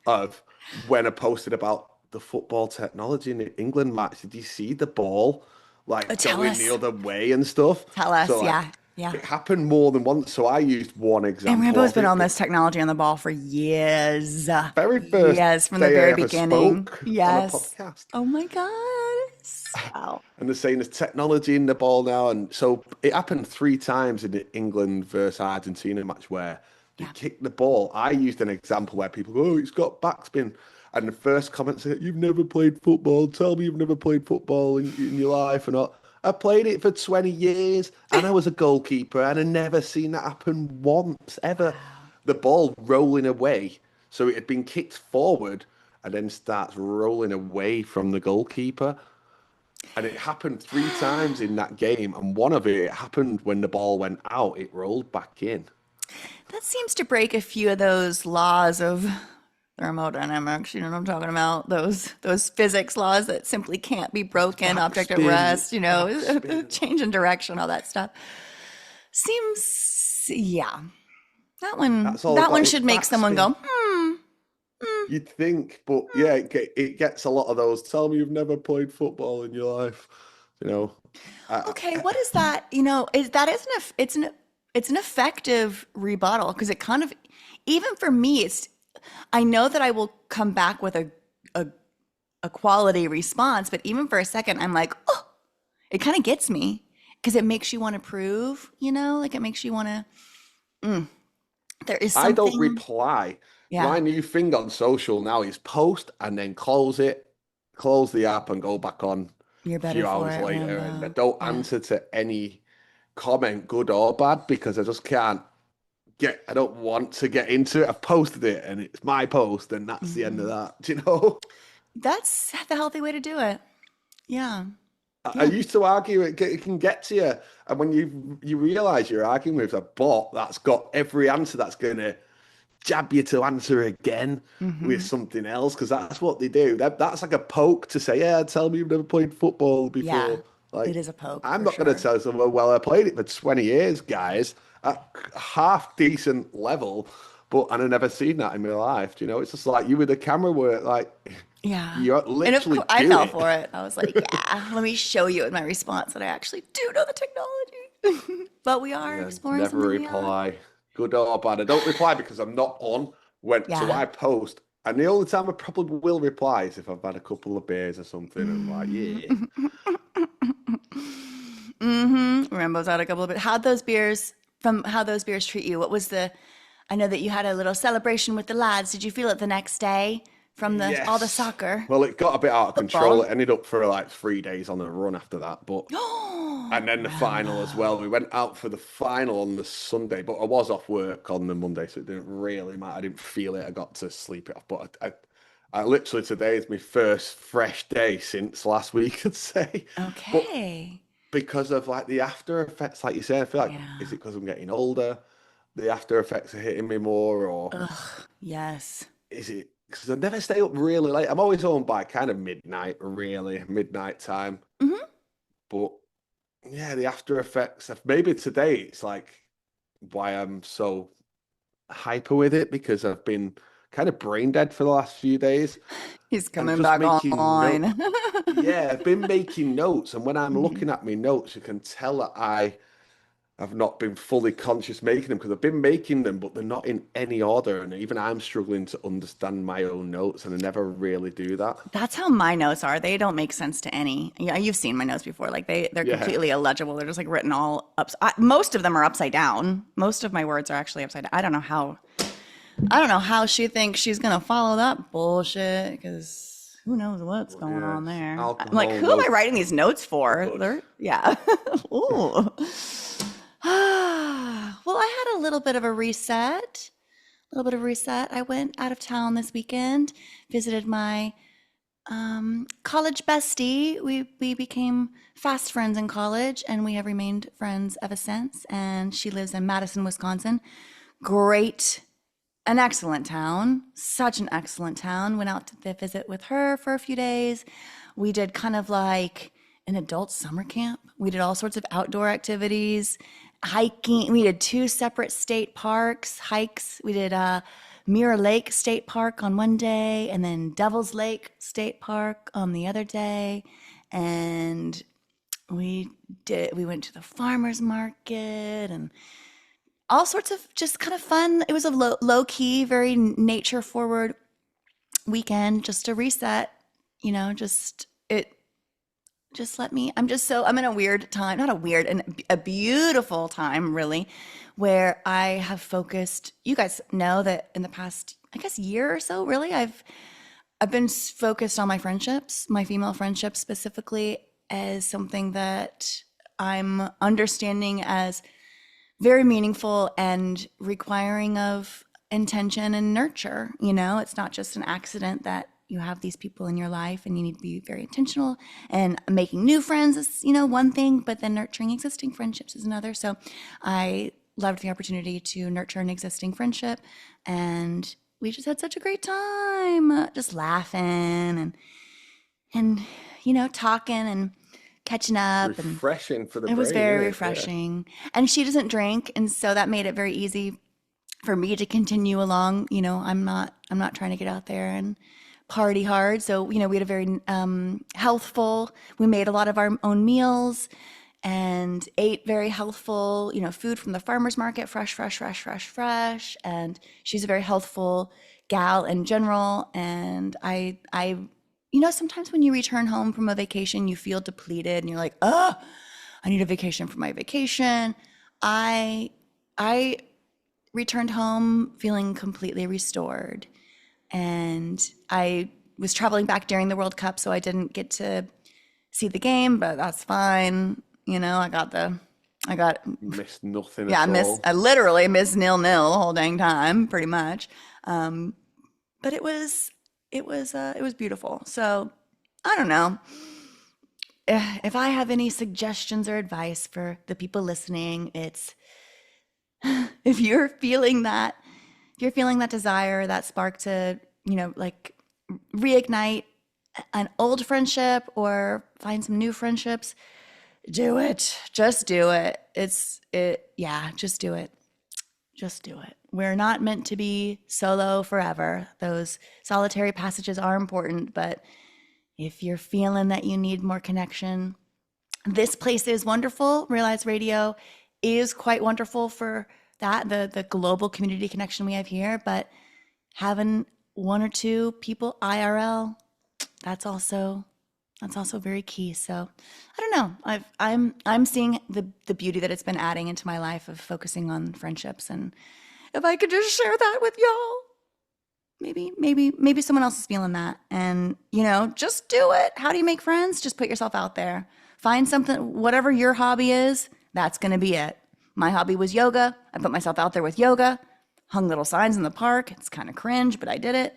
of when I posted about the football technology in the England match. Did you see the ball like
Tell
going the
us.
other way and stuff?
Tell
So
us.
like
Yeah. Yeah.
it happened more than once. So I used one
And
example
Rambo's
of
been
it.
on this technology on the ball for years.
Very first
Yes, from the
day I
very
ever
beginning.
spoke on a
Yes.
podcast.
Oh my God. Wow.
And they're saying there's technology in the ball now. And so it happened three times in the England versus Argentina match where they
Yeah.
kicked the ball. I used an example where people go, oh, it's got backspin. And the first comment said, you've never played football. Tell me you've never played football in your life or not. I played it for 20 years and I was a goalkeeper and I never seen that happen once ever.
Wow.
The ball rolling away. So it had been kicked forward and then starts rolling away from the goalkeeper. And it happened three times in that game, and one of it happened when the ball went out, it rolled back in.
That seems to break a few of those laws of thermodynamics. You know what I'm talking about? Those physics laws that simply can't be broken, object at
Backspin,
rest, you know,
backspin.
change in direction, all that stuff. Seems, yeah. That one
That's all it
that
got.
one
It's
should make someone
backspin.
go, hmm.
You'd think, but yeah, it gets a lot of those. Tell me you've never played football in your life. You know,
Okay, what is that? You know, is that isn't a, it's an effective rebuttal because it kind of, even for me, I know that I will come back with a a quality response, but even for a second, I'm like, oh, it kind of gets me because it makes you want to prove, you know, like it makes you want to. There is
I don't
something,
reply.
yeah.
My new thing on social now is post and then close it, close the app and go back on
You're
a
better
few
for
hours
it,
later. And I
Rambo.
don't
Yeah.
answer to any comment, good or bad, because I just can't I don't want to get into it. I've posted it and it's my post, and that's the end of that. Do you know?
That's the healthy way to do it. Yeah.
I
Yeah.
used to argue it can get to you, and when you realize you're arguing with a bot that's got every answer that's going to jab you to answer again with
Hmm.
something else, because that's what they do. That's like a poke to say, yeah, tell me you've never played football
Yeah.
before.
It
Like,
is a poke
I'm
for
not going to
sure.
tell someone, well, I played it for 20 years, guys, at half decent level, but and I've never seen that in my life. Do you know, it's just like you with the camera work, like
Yeah.
you
And of
literally
course, I
do
fell
it.
for it. I was like, yeah, let me show you in my response that I actually do know the technology. But we are
Yeah,
exploring
never
something beyond.
reply. Good or bad. I don't reply because I'm not on so
Yeah.
I post. And the only time I probably will reply is if I've had a couple of beers or something and I'm like, yeah.
Rambo's out a couple of bit. How those beers treat you? What was I know that you had a little celebration with the lads. Did you feel it the next day from all the
Yes.
soccer,
Well, it got a bit out of control.
football?
It ended up for like 3 days on a run after that. But
Oh,
and then the final as well.
Rambo.
We went out for the final on the Sunday, but I was off work on the Monday, so it didn't really matter. I didn't feel it. I got to sleep it off. But I literally today is my first fresh day since last week, I'd say. But
Okay.
because of like the after effects, like you say, I feel like is
Yeah.
it because I'm getting older? The after effects are hitting me more, or
Ugh. Yes.
is it because I never stay up really late? I'm always home by kind of midnight, really midnight time.
Hmm.
But yeah, the after effects. Maybe today it's like why I'm so hyper with it because I've been kind of brain dead for the last few days
He's
and
coming
just
back
making notes.
online.
Yeah, I've been making notes, and when I'm
Mhm.
looking at my notes, you can tell that I have not been fully conscious making them because I've been making them, but they're not in any order, and even I'm struggling to understand my own notes, and I never really do that.
That's how my notes are. They don't make sense to any. Yeah, you've seen my notes before. Like they're
Yeah,
completely illegible. They're just like written all up. Most of them are upside down. Most of my words are actually upside down. I don't know how. I don't know how she thinks she's gonna follow that bullshit because who knows what's
but
going on
yes,
there. I'm like,
alcohol,
who am
no
I writing these notes for?
good.
They're yeah. Ooh. Well, I had a little bit of a reset. A little bit of reset. I went out of town this weekend, visited my college bestie. We became fast friends in college, and we have remained friends ever since. And she lives in Madison, Wisconsin. Great, an excellent town. Such an excellent town. Went out to visit with her for a few days. We did kind of like an adult summer camp. We did all sorts of outdoor activities, hiking. We did two separate state parks, hikes. We did Mirror Lake State Park on one day and then Devil's Lake State Park on the other day. And we went to the farmers market and all sorts of just kind of fun. It was a low key, very nature forward weekend, just a reset, just it just let me I'm in a weird time, not a weird, and a beautiful time really, where I have focused. You guys know that in the past, I guess, year or so, really, I've been focused on my friendships, my female friendships specifically, as something that I'm understanding as very meaningful and requiring of intention and nurture. It's not just an accident that you have these people in your life and you need to be very intentional. And making new friends is, one thing, but then nurturing existing friendships is another. So I loved the opportunity to nurture an existing friendship. And we just had such a great time, just laughing and talking and catching up. And
Refreshing for the
it was
brain,
very
isn't it? Yeah.
refreshing. And she doesn't drink, and so that made it very easy for me to continue along. I'm not trying to get out there and party hard. So, we had a very healthful, we made a lot of our own meals and ate very healthful, food from the farmer's market, fresh, fresh, fresh, fresh, fresh. And she's a very healthful gal in general. And sometimes when you return home from a vacation, you feel depleted and you're like, oh, I need a vacation for my vacation. I I returned home feeling completely restored. And I was traveling back during the World Cup, so I didn't get to see the game, but that's fine. I got,
Missed nothing
yeah,
at all.
I literally missed 0-0 the whole dang time, pretty much. Um, but it was beautiful. So I don't know. If I have any suggestions or advice for the people listening, it's if you're feeling that, if you're feeling that desire, that spark to, like reignite an old friendship or find some new friendships, do it. Just do it. Yeah, just do it. Just do it. We're not meant to be solo forever. Those solitary passages are important, but if you're feeling that you need more connection, this place is wonderful. Realize Radio is quite wonderful for that, the global community connection we have here, but having one or two people IRL, that's also very key. So I don't know. I'm seeing the beauty that it's been adding into my life of focusing on friendships, and if I could just share that with y'all, maybe someone else is feeling that, and just do it. How do you make friends? Just put yourself out there. Find something, whatever your hobby is, that's going to be it. My hobby was yoga. I put myself out there with yoga, hung little signs in the park. It's kind of cringe, but I did it.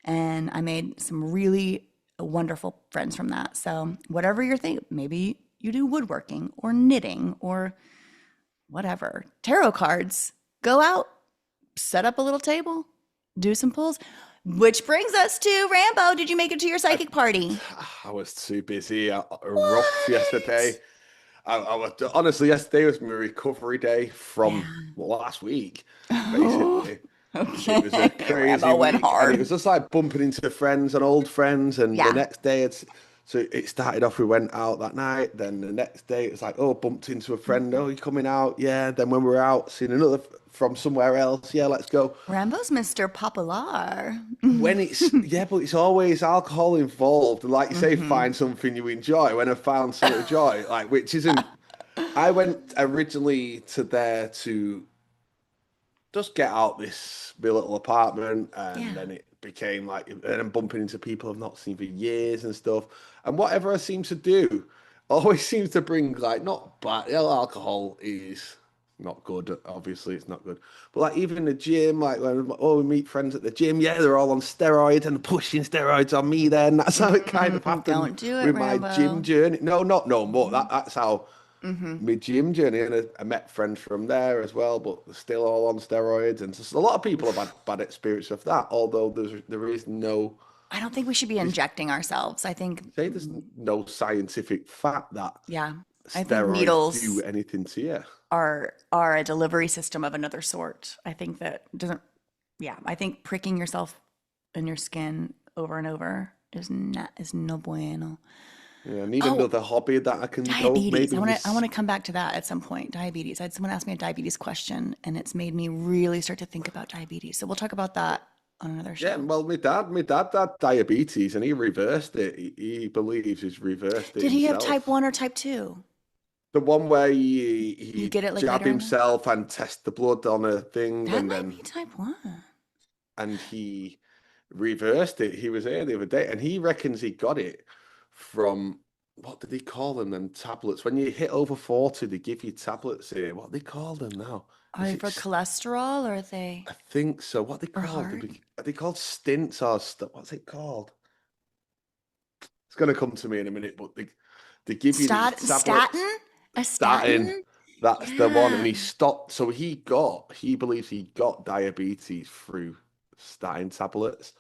And I made some really wonderful friends from that. So, whatever you're thinking, maybe you do woodworking or knitting or whatever, tarot cards. Go out, set up a little table, do some pulls. Which brings us to Rambo. Did you make it to your
I,
psychic party?
I was too busy. I rushed yesterday.
What?
I was honestly, yesterday was my recovery day
Yeah.
from last week,
Oh,
basically. It was a
Okay.
crazy
Rambo went
week, and it
hard.
was just like bumping into friends and old friends. And the
Yeah.
next day, so it started off. We went out that night. Then the next day, it was like, oh, bumped into a friend. Oh, you coming out? Yeah. Then when we were out, seeing another from somewhere else. Yeah, let's go.
Rambo's Mr. Popular.
When it's yeah, but it's always alcohol involved. And like you say, find something you enjoy. When I found something to enjoy, like which isn't. I went originally to there to just get out this my little apartment, and
Yeah.
then it became like, and I'm bumping into people I've not seen for years and stuff. And whatever I seem to do always seems to bring like not bad. You know, alcohol is not good. Obviously, it's not good. But like even the gym, like when oh we meet friends at the gym, yeah, they're all on steroids and pushing steroids on me. Then that's how it kind of happened
Don't do it,
with my gym
Rambo.
journey. No, not no more. That's how my gym journey, and I met friends from there as well, but they're still all on steroids, and just, a lot of people have had bad experience of that. Although there is no,
I don't think we should be
they
injecting ourselves. I think,
say there's no scientific fact that
yeah, I think
steroids do
needles
anything to you.
are a delivery system of another sort. I think that doesn't, yeah, I think pricking yourself in your skin over and over is no bueno.
Yeah, I need
Oh,
another hobby that I can go
diabetes.
maybe
I want
this.
to come back to that at some point. Diabetes. I had someone ask me a diabetes question, and it's made me really start to think about diabetes. So we'll talk about that on another
Yeah,
show.
well, my dad had diabetes, and he reversed it. He believes he's reversed it
Did he have type
himself.
1 or type 2?
The one where
You
he
get it like
jab
later in life?
himself and test the blood on a thing,
That
and
might
then
be type 1.
he reversed it. He was here the other day, and he reckons he got it from what did he call them? Then tablets. When you hit over 40, they give you tablets here. What they call them now?
Are
Is
they
it?
for cholesterol or are they
I think so. What they
for
called?
heart?
Are they called stints or stuff? What's it called? It's gonna come to me in a minute, but they give you these tablets.
Statin? A
Statin.
statin?
That's the one.
Yeah,
And he stopped. So he believes he got diabetes through statin tablets.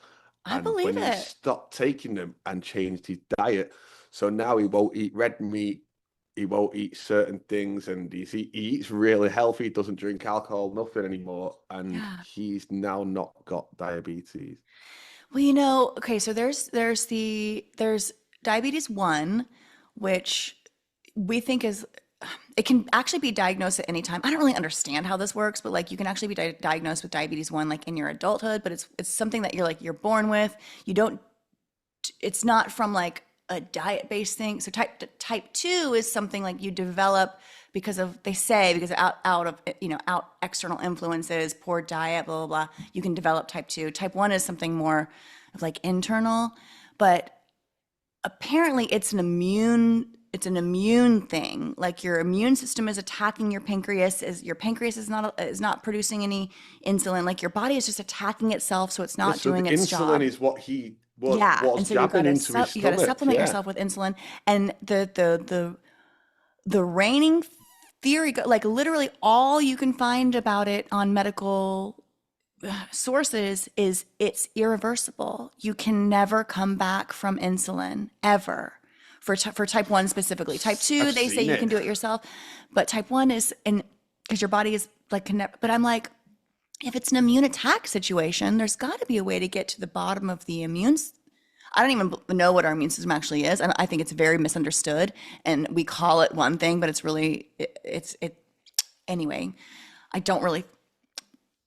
I
And
believe
when he
it.
stopped taking them and changed his diet, so now he won't eat red meat, he won't eat certain things, and he eats really healthy, he doesn't drink alcohol, nothing anymore. And
Yeah.
he's now not got diabetes.
Well, okay, so there's diabetes 1, which we think is it can actually be diagnosed at any time. I don't really understand how this works, but like you can actually be diagnosed with diabetes 1 like in your adulthood, but it's something that you're born with. You don't it's not from like a diet-based thing. So type 2 is something like you develop because of they say because of out of out external influences, poor diet, blah blah blah. You can develop type 2. Type 1 is something more of like internal, but apparently it's an immune thing. Like your immune system is attacking your pancreas, is your pancreas is not producing any insulin. Like your body is just attacking itself, so it's
Yeah,
not
so the
doing its
insulin
job.
is what he
Yeah,
was
and so you
jabbing
gotta
into his
you gotta
stomach.
supplement
Yeah.
yourself with insulin. And the reigning theory, like literally all you can find about it on medical sources is it's irreversible. You can never come back from insulin ever. For type 1 specifically. Type 2,
I've
they say
seen
you can
it.
do it yourself, but type 1 is in because your body is like connect. But I'm like, if it's an immune attack situation, there's got to be a way to get to the bottom of the I don't even know what our immune system actually is. And I think it's very misunderstood. And we call it one thing, but it's really, anyway, I don't really,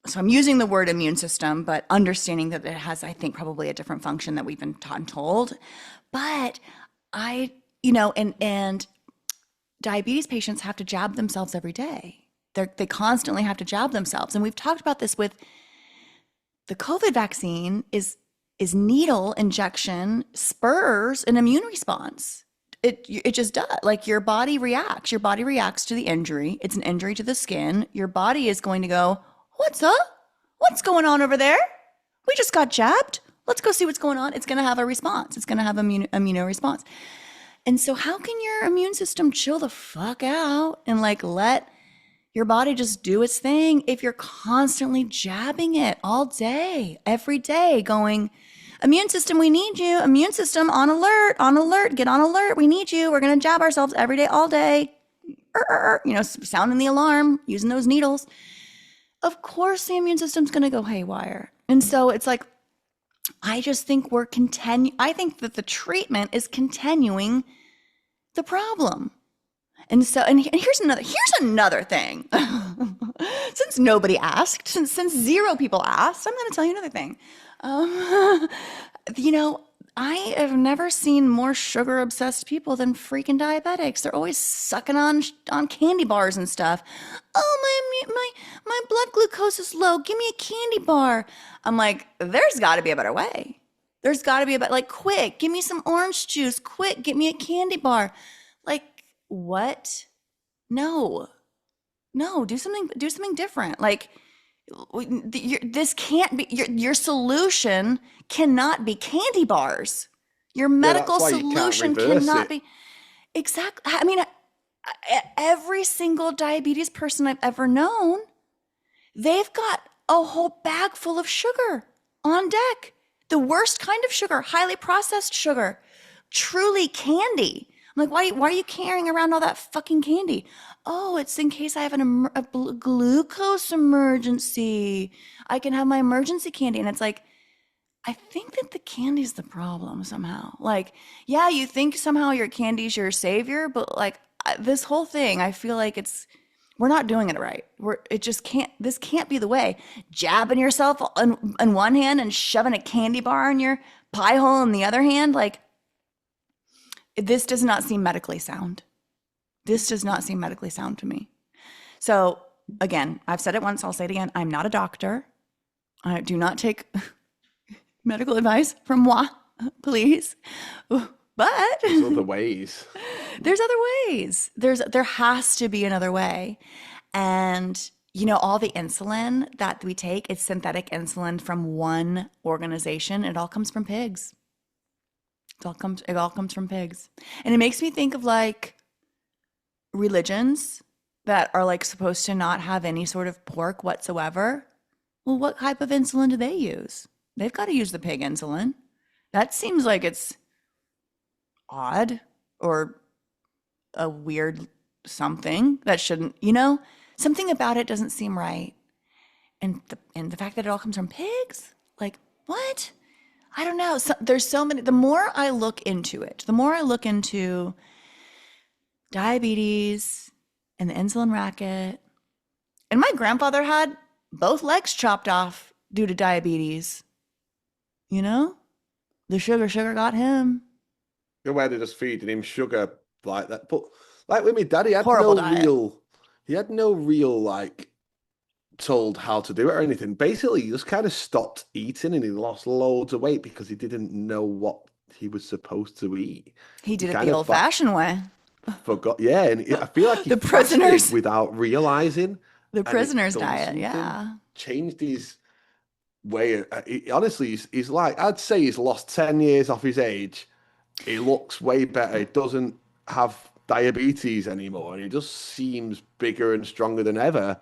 so I'm using the word immune system, but understanding that it has, I think, probably a different function that we've been taught and told. But and diabetes patients have to jab themselves every day. They constantly have to jab themselves. And we've talked about this with the COVID vaccine is needle injection spurs an immune response. It just does. Like your body reacts. Your body reacts to the injury. It's an injury to the skin. Your body is going to go, "What's up? What's going on over there? We just got jabbed. Let's go see what's going on." It's going to have a response. It's going to have immuno response. And so how can your immune system chill the fuck out and like let your body just do its thing if you're constantly jabbing it all day, every day, going, "Immune system, we need you. Immune system, on alert, get on alert. We need you. We're going to jab ourselves every day, all day." Sounding the alarm, using those needles. of course the immune system's going to go haywire. And so it's like, I just think I think that the treatment is continuing the problem. And so, and here's another thing. Since nobody asked, since zero people asked, I'm going to tell you another thing. Um, you know, I have never seen more sugar obsessed people than freaking diabetics. They're always sucking on candy bars and stuff. Oh, my blood glucose is low. Give me a candy bar. I'm like, there's got to be a better way. There's got to be a better, like, quick, give me some orange juice. Quick, get me a candy bar. Like, what? No, no, do something different. Like, this can't be your solution cannot be candy bars. Your
Yeah,
medical
that's why you can't
solution
reverse
cannot
it.
be exactly. I mean, every single diabetes person I've ever known, they've got a whole bag full of sugar on deck. The worst kind of sugar, highly processed sugar, truly candy. I'm like, why are you carrying around all that fucking candy? Oh, it's in case I have a glucose emergency. I can have my emergency candy. And it's like, I think that the candy's the problem somehow. Like, yeah, you think somehow your candy's your savior, but like this whole thing, I feel like we're not doing it right. This can't be the way. Jabbing yourself on one hand and shoving a candy bar in your pie hole in the other hand, like this does not seem medically sound. This does not seem medically sound to me. So again, I've said it once, I'll say it again. I'm not a doctor. I do not take medical advice from moi, please. But
There's other ways.
there's other ways. There has to be another way. And all the insulin that we take, it's synthetic insulin from one organization. It all comes from pigs. It all comes from pigs. And it makes me think of like religions that are like supposed to not have any sort of pork whatsoever. Well, what type of insulin do they use? They've got to use the pig insulin. That seems like it's odd or a weird something that shouldn't, something about it doesn't seem right. And the fact that it all comes from pigs, like what? I don't know. There's so many. The more I look into it, the more I look into diabetes and the insulin racket. And my grandfather had both legs chopped off due to diabetes. The sugar got him.
Where they're just feeding him sugar like that. But like with me dad, he had
Horrible
no
diet.
real like told how to do it or anything. Basically, he just kind of stopped eating and he lost loads of weight because he didn't know what he was supposed to eat.
He
He
did it
kind
the
of
old-fashioned way.
forgot. Yeah, and I feel like he
The
fasted
prisoners,
without realizing,
the
and it
prisoners
done
diet.
something,
Yeah.
changed his way. Honestly, he's like, I'd say he's lost 10 years off his age. He looks way better. He doesn't have diabetes anymore, and he just seems bigger and stronger than ever.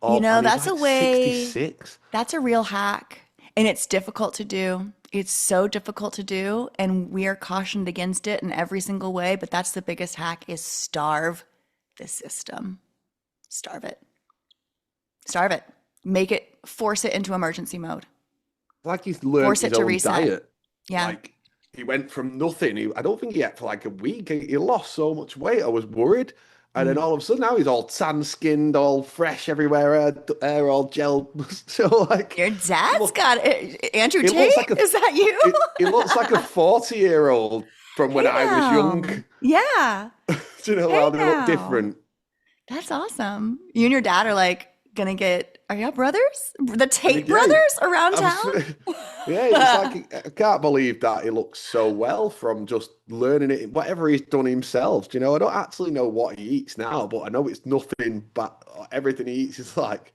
Oh, and he's
That's a
like
way,
66.
that's a real hack. And it's difficult to do. It's so difficult to do. And we are cautioned against it in every single way. But that's the biggest hack is starve the system. Starve it. Starve it. Force it into emergency mode.
Like he's learned
Force
his
it to
own
reset.
diet.
Yeah.
Like he went from nothing. I don't think he ate for like a week. He lost so much weight. I was worried. And then
Mm.
all of a sudden now he's all tan skinned, all fresh everywhere, hair all gel. So like,
Your dad's
look,
got it. Andrew
it looks
Tate?
like a
Is that you?
it looks like a 40-year-old from when
Hey
I was young.
now. Yeah.
Do you know
Hey
how they look
now.
different?
That's awesome. You and your dad are like gonna are y'all brothers? The
And
Tate
yeah,
brothers around
I'm,
town?
yeah, it's like I can't believe that he looks so well from just learning it, whatever he's done himself. Do you know, I don't actually know what he eats now, but I know it's nothing but everything he eats is like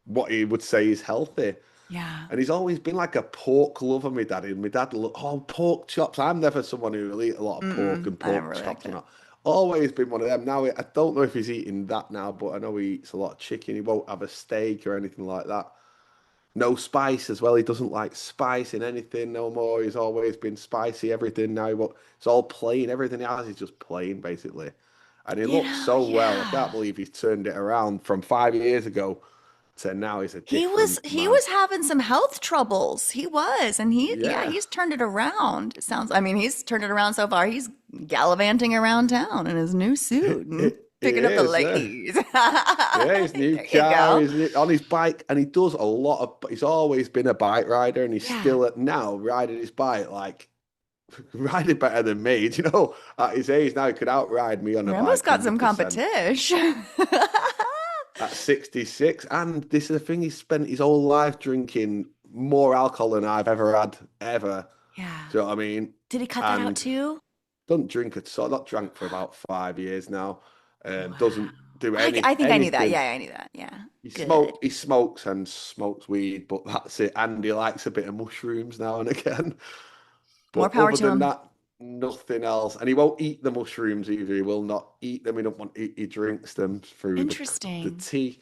what he would say is healthy.
Yeah.
And he's always been like a pork lover, my daddy. And my dad, look, oh, pork chops. I'm never someone who will eat a lot of pork
Mm-mm.
and
I never
pork
really liked
chops and
it.
that. Always been one of them. Now, I don't know if he's eating that now, but I know he eats a lot of chicken. He won't have a steak or anything like that. No spice as well. He doesn't like spice in anything no more. He's always been spicy, everything now. But it's all plain. Everything he has is just plain, basically. And he looks so well. I can't
Yeah.
believe he's turned it around from 5 years ago So now he's a
He was
different
he
man.
was having some health troubles. He was, and
Yeah,
he's turned it around. It sounds, I mean, he's turned it around so far. He's gallivanting around town in his new suit and
he
picking up the
is. Yeah.
ladies.
Yeah, his new
There you
car
go.
is on his bike, and he does a lot of. He's always been a bike rider, and he's
Yeah.
still now riding his bike like riding better than me. Do you know, at his age now, he could outride me on a
Rambo's
bike
got some
100%.
competition.
At 66, and this is the thing, he spent his whole life drinking more alcohol than I've ever had, ever.
Yeah.
Do you know what I mean?
Did he cut that out
And
too?
don't drink at all. Not drank for about 5 years now.
Wow.
Doesn't do
I think I knew that.
anything.
Yeah, I knew that. Yeah.
He
Good.
smoke. He smokes and smokes weed, but that's it. And he likes a bit of mushrooms now and again.
More
But
power
other
to
than
him.
that, nothing else. And he won't eat the mushrooms either. He will not eat them. He don't want. He drinks them through the
Interesting.
tea.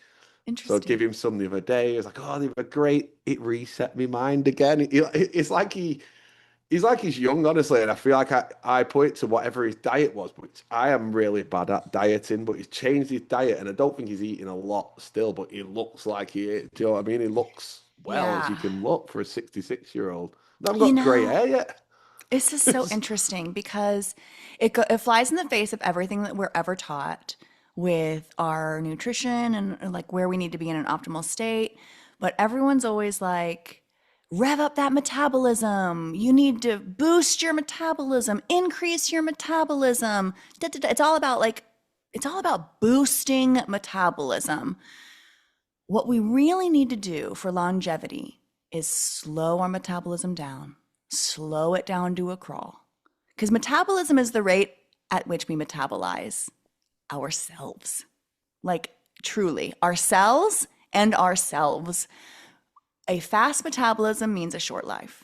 So I give
Interesting.
him some the other day. He was like, "Oh, they were great. It reset my mind again." It's like he's like he's young, honestly. And I feel like I put it to whatever his diet was, but I am really bad at dieting. But he's changed his diet, and I don't think he's eating a lot still. But he looks like he is. Do you know what I mean? He looks well as you
Yeah.
can look for a 66-year-old. I haven't
You
got grey
know,
hair yet.
this is so interesting because it flies in the face of everything that we're ever taught with our nutrition and like where we need to be in an optimal state. But everyone's always like, rev up that metabolism. You need to boost your metabolism, increase your metabolism. Da, da, da. It's all about boosting metabolism. What we really need to do for longevity is slow our metabolism down, slow it down to a crawl. Because metabolism is the rate at which we metabolize ourselves. Like truly, our cells and ourselves. A fast metabolism means a short life.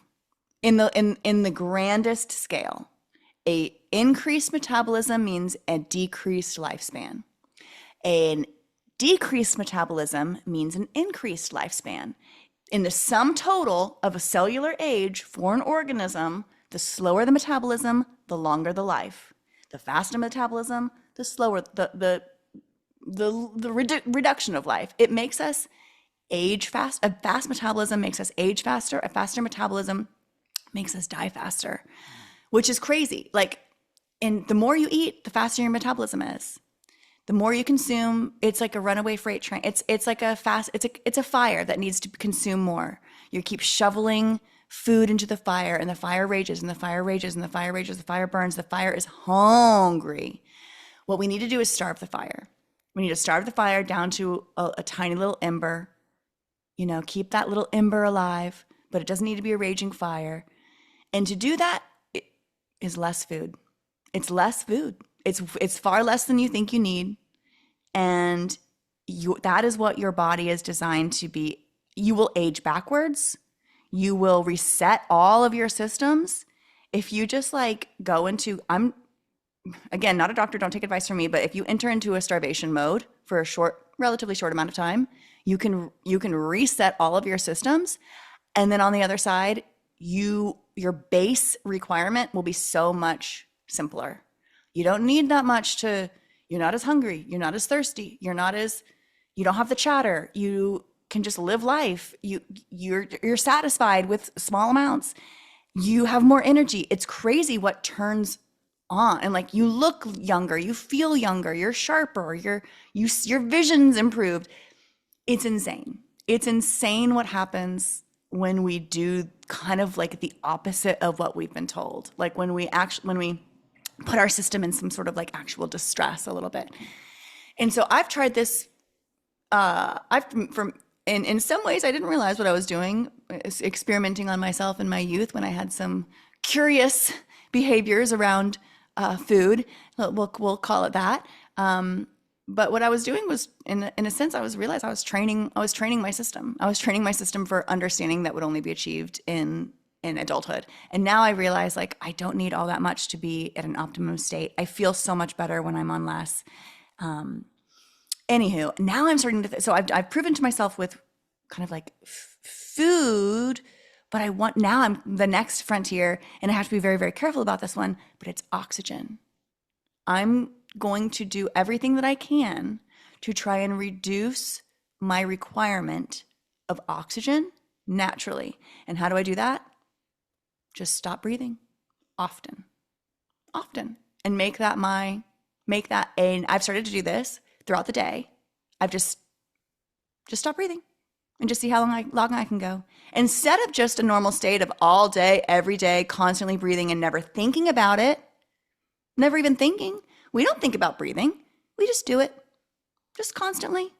In the grandest scale, a increased metabolism means a decreased lifespan. An decreased metabolism means an increased lifespan. In the sum total of a cellular age for an organism, the slower the metabolism, the longer the life. The faster metabolism, the slower the reduction of life. It makes us age fast. A fast metabolism makes us age faster. A faster metabolism makes us die faster, which is crazy. Like, and the more you eat, the faster your metabolism is. The more you consume, it's like a runaway freight train. It's like a fast. It's a fire that needs to consume more. You keep shoveling food into the fire, and the fire rages, and the fire rages, and the fire rages. The fire burns. The fire is hungry. What we need to do is starve the fire. We need to starve the fire down to a tiny little ember. You know, keep that little ember alive, but it doesn't need to be a raging fire. And to do that, it is less food. It's less food. It's far less than you think you need, and that is what your body is designed to be. You will age backwards. You will reset all of your systems if you just like go into. I'm again not a doctor. Don't take advice from me, but if you enter into a starvation mode for a relatively short amount of time, you can reset all of your systems, and then on the other side, your base requirement will be so much simpler. You don't need that much you're not as hungry, you're not as thirsty, you don't have the chatter. You can just live life. You're satisfied with small amounts. You have more energy. It's crazy what turns on, and like you look younger, you feel younger, you're sharper, your vision's improved. It's insane. It's insane what happens when we do kind of like the opposite of what we've been told. Like when we put our system in some sort of like actual distress a little bit. And so I've tried this. I've from in some ways I didn't realize what I was doing, experimenting on myself in my youth when I had some curious behaviors around food. We'll call it that. But what I was doing was, in a sense, I was training my system. I was training my system for understanding that would only be achieved in adulthood. And now I realize like I don't need all that much to be at an optimum state. I feel so much better when I'm on less. Anywho, now I'm starting to, so I've proven to myself with kind of like food, but now I'm the next frontier, and I have to be very, very careful about this one, but it's oxygen. I'm going to do everything that I can to try and reduce my requirement of oxygen naturally. And how do I do that? Just stop breathing often, often, and and I've started to do this throughout the day. I've just stop breathing and just see how long I can go. Instead of just a normal state of all day, every day, constantly breathing and never thinking about it, never even thinking. We don't think about breathing. We just do it, just constantly.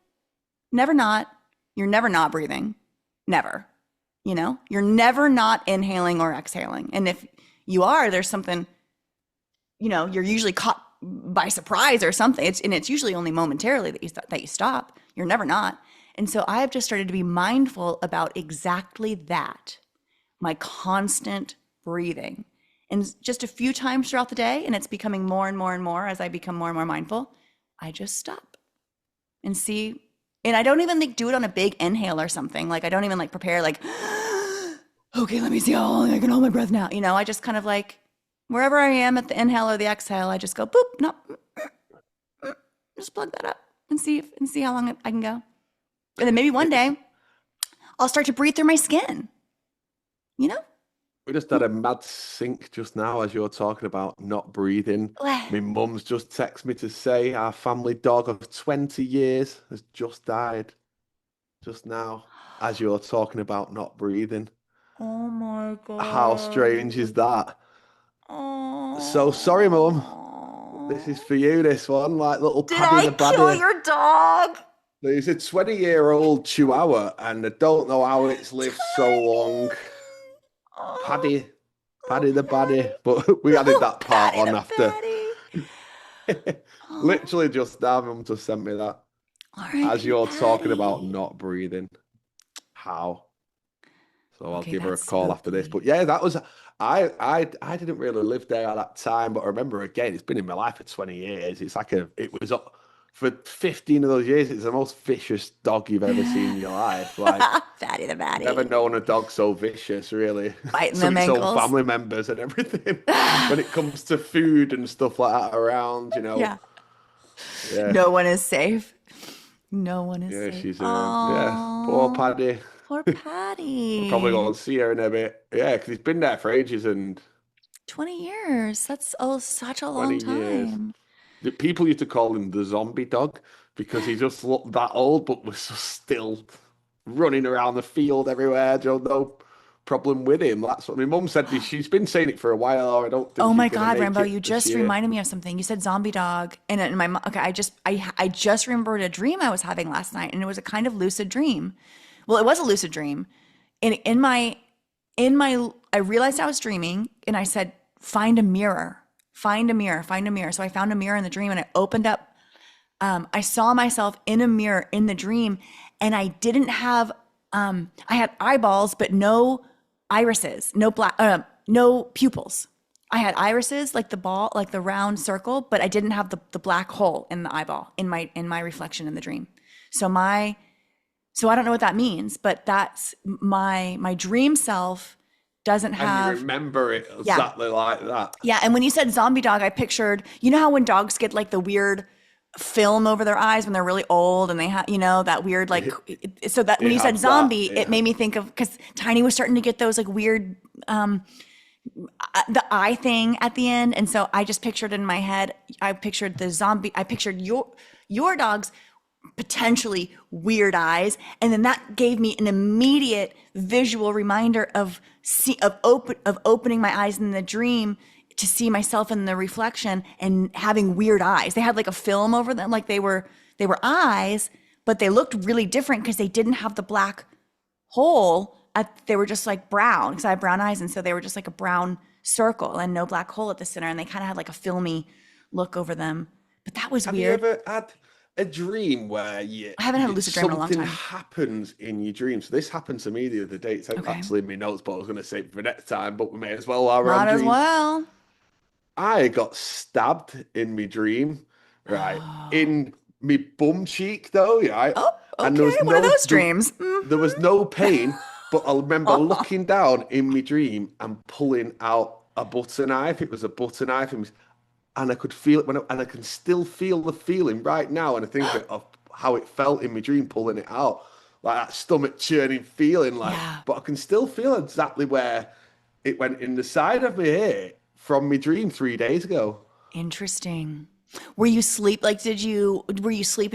Never not. You're never not breathing. Never. You're never not inhaling or exhaling. And if you are, there's something, you're usually caught by surprise or something. It's usually only momentarily that you stop. You're never not. And so I have just started to be mindful about exactly that, my constant breathing. And just a few times throughout the day, and it's becoming more and more and more as I become more and more mindful, I just stop and see. And I don't even do it on a big inhale or something. Like I don't even prepare okay, let me see how long I can hold my breath now. I just kind of wherever I am at the inhale or the exhale, I just go boop, no, just plug that up and see how long I can go. And then maybe one day I'll start to breathe through my skin.
We just had a mad sync just now as you're talking about not breathing. My mum's just texted me to say our family dog of 20 years has just died just now as you're talking about not breathing.
Oh my
How strange
God.
is that? So sorry, Mum. This is
Oh.
for you, this one. Like little
Did
Paddy
I
the
kill
Baddy.
your dog?
He's a 20-year-old Chihuahua, and I don't know how it's lived so long.
Tiny. Oh,
Paddy,
oh,
Paddy the Baddy.
Patty.
But we added
Oh,
that part
Patty
on
the
after.
Patty. Oh,
Literally just now, Mum just sent me that. As
R.I.P.
you're talking about
Patty.
not breathing. How? So I'll
Okay,
give her a
that's
call after this. But
spooky.
yeah, that was I didn't really live there at that time, but I remember again, it's been in my life for 20 years. It was for 15 of those years, it's the most vicious dog you've ever seen in your life. Like
Patty the
never
Patty.
known a dog so vicious, really,
Biting
to
them
its own
ankles.
family members and everything. When it comes to food and stuff like that around,
Yeah.
Yeah.
No one is safe. No one is
Yeah,
safe.
she's yeah, poor
Oh,
Paddy.
poor
I'll probably go
Patty.
and see her in a bit. Yeah, because he's been there for ages and
20 years. That's such a long
20 years.
time.
The people used to call him the zombie dog because he just looked that old, but was just still running around the field everywhere. No problem with him. That's what my mum said. She's been saying it for a while. Oh, I don't think
Oh
he's
my
gonna
God,
make
Rambo,
it
you
this
just
year.
reminded me of something. You said zombie dog. And in okay, I just remembered a dream I was having last night, and it was a kind of lucid dream. Well, it was a lucid dream. And I realized I was dreaming, and I said, find a mirror, find a mirror, find a mirror. So I found a mirror in the dream, and I opened up. I saw myself in a mirror in the dream, and I didn't have, I had eyeballs, but no irises, no pupils. I had irises like the ball, like the round circle, but I didn't have the black hole in the eyeball in my reflection in the dream. So so I don't know what that means, but that's my dream self doesn't
And you
have,
remember it
yeah.
exactly like that.
Yeah, and when you said zombie dog, I pictured, how when dogs get the weird film over their eyes when they're really old and they have, that weird
It,
so that when
it
you said
has that.
zombie,
It
it made
has.
me think of, because Tiny was starting to get those weird the eye thing at the end, and so I just pictured in my head, I pictured the zombie, I pictured your dog's potentially weird eyes, and then that gave me an immediate visual reminder of opening my eyes in the dream to see myself in the reflection and having weird eyes. They had a film over them, they were eyes, but they looked really different because they didn't have the black hole. They were just brown, because I have brown eyes, and so they were just a brown circle and no black hole at the center, and they kind of had a filmy look over them. But that was
Have you
weird.
ever had a dream where
I haven't had a lucid dream in a long
something
time.
happens in your dream? So this happened to me the other day. It's
Okay.
actually in my notes, but I was going to say it for next time, but we may as well while we're on
Might as
dreams.
well.
I got stabbed in my dream, right?
Oh.
In me bum cheek though, right?
Oh,
And there
okay.
was
What are
no
those dreams?
there was no pain, but I remember looking down in my dream and pulling out a butter knife. It was a butter knife, and I could feel it and I can still feel the feeling right now. And I think of how it felt in my dream pulling it out, like that stomach churning feeling, like.
Yeah.
But I can still feel exactly where it went in the side of my ear from my dream 3 days ago.
Interesting. Were you sleeping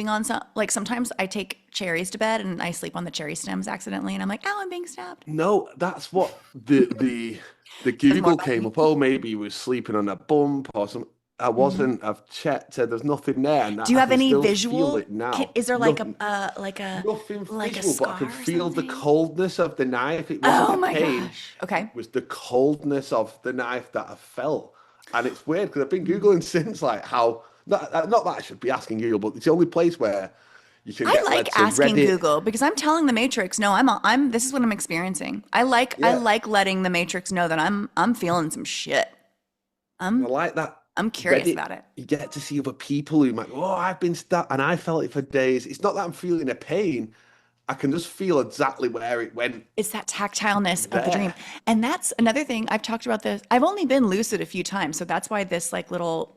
on some, like sometimes I take cherries to bed and I sleep on the cherry stems accidentally and I'm like, oh, I'm being stabbed.
No, that's what the
Says more
Google
about
came
me.
up. Oh, maybe he was sleeping on a bump or something. I
Mhm.
wasn't. I've checked. There's nothing there, and
Do you
I
have
can
any
still feel
visual?
it now.
Is there like
Nothing, nothing
like a
visual, but I can
scar or
feel the
something?
coldness of the knife. It wasn't
Oh
the
my
pain.
gosh.
It
Okay.
was the coldness of the knife that I felt, and it's weird because I've been
Mm.
googling since, like how not that I should be asking Google, but it's the only place where you can
I
get
like
led to
asking
Reddit.
Google because I'm telling the Matrix, no, this is what I'm experiencing. I
Yeah,
like letting the Matrix know that I'm feeling some shit.
I
I'm
like that.
I'm curious
Reddit,
about it.
you get to see other people who might, oh, I've been stuck and I felt it for days. It's not that I'm feeling a pain. I can just feel exactly where it went
It's that tactileness of the dream.
there.
And that's another thing I've talked about this. I've only been lucid a few times, so that's why this like little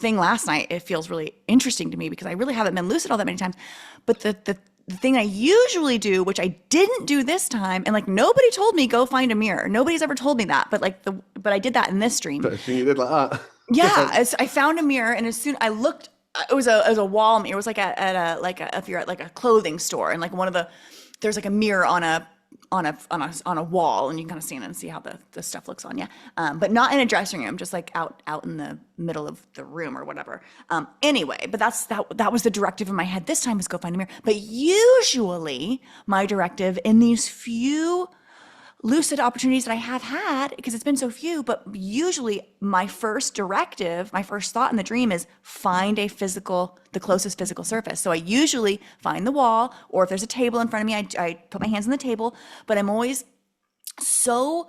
thing last night, it feels really interesting to me because I really haven't been lucid all that many times. But the thing I usually do, which I didn't do this time, and like nobody told me go find a mirror. Nobody's ever told me that, but I did that in this dream.
First thing you did like
Yeah,
that.
I found a mirror, and as soon I looked, it was a wall mirror. It was like at a like a, if you're at like a clothing store, and like one of the there's like a mirror on a wall, and you can kind of stand and see how the stuff looks on you. But not in a dressing room, just like out in the middle of the room or whatever. Anyway, but that was the directive in my head. This time is go find a mirror. But usually my directive in these few lucid opportunities that I have had, because it's been so few, but usually my first directive, my first thought in the dream is find the closest physical surface. So I usually find the wall, or if there's a table in front of me, I put my hands on the table, but I'm always so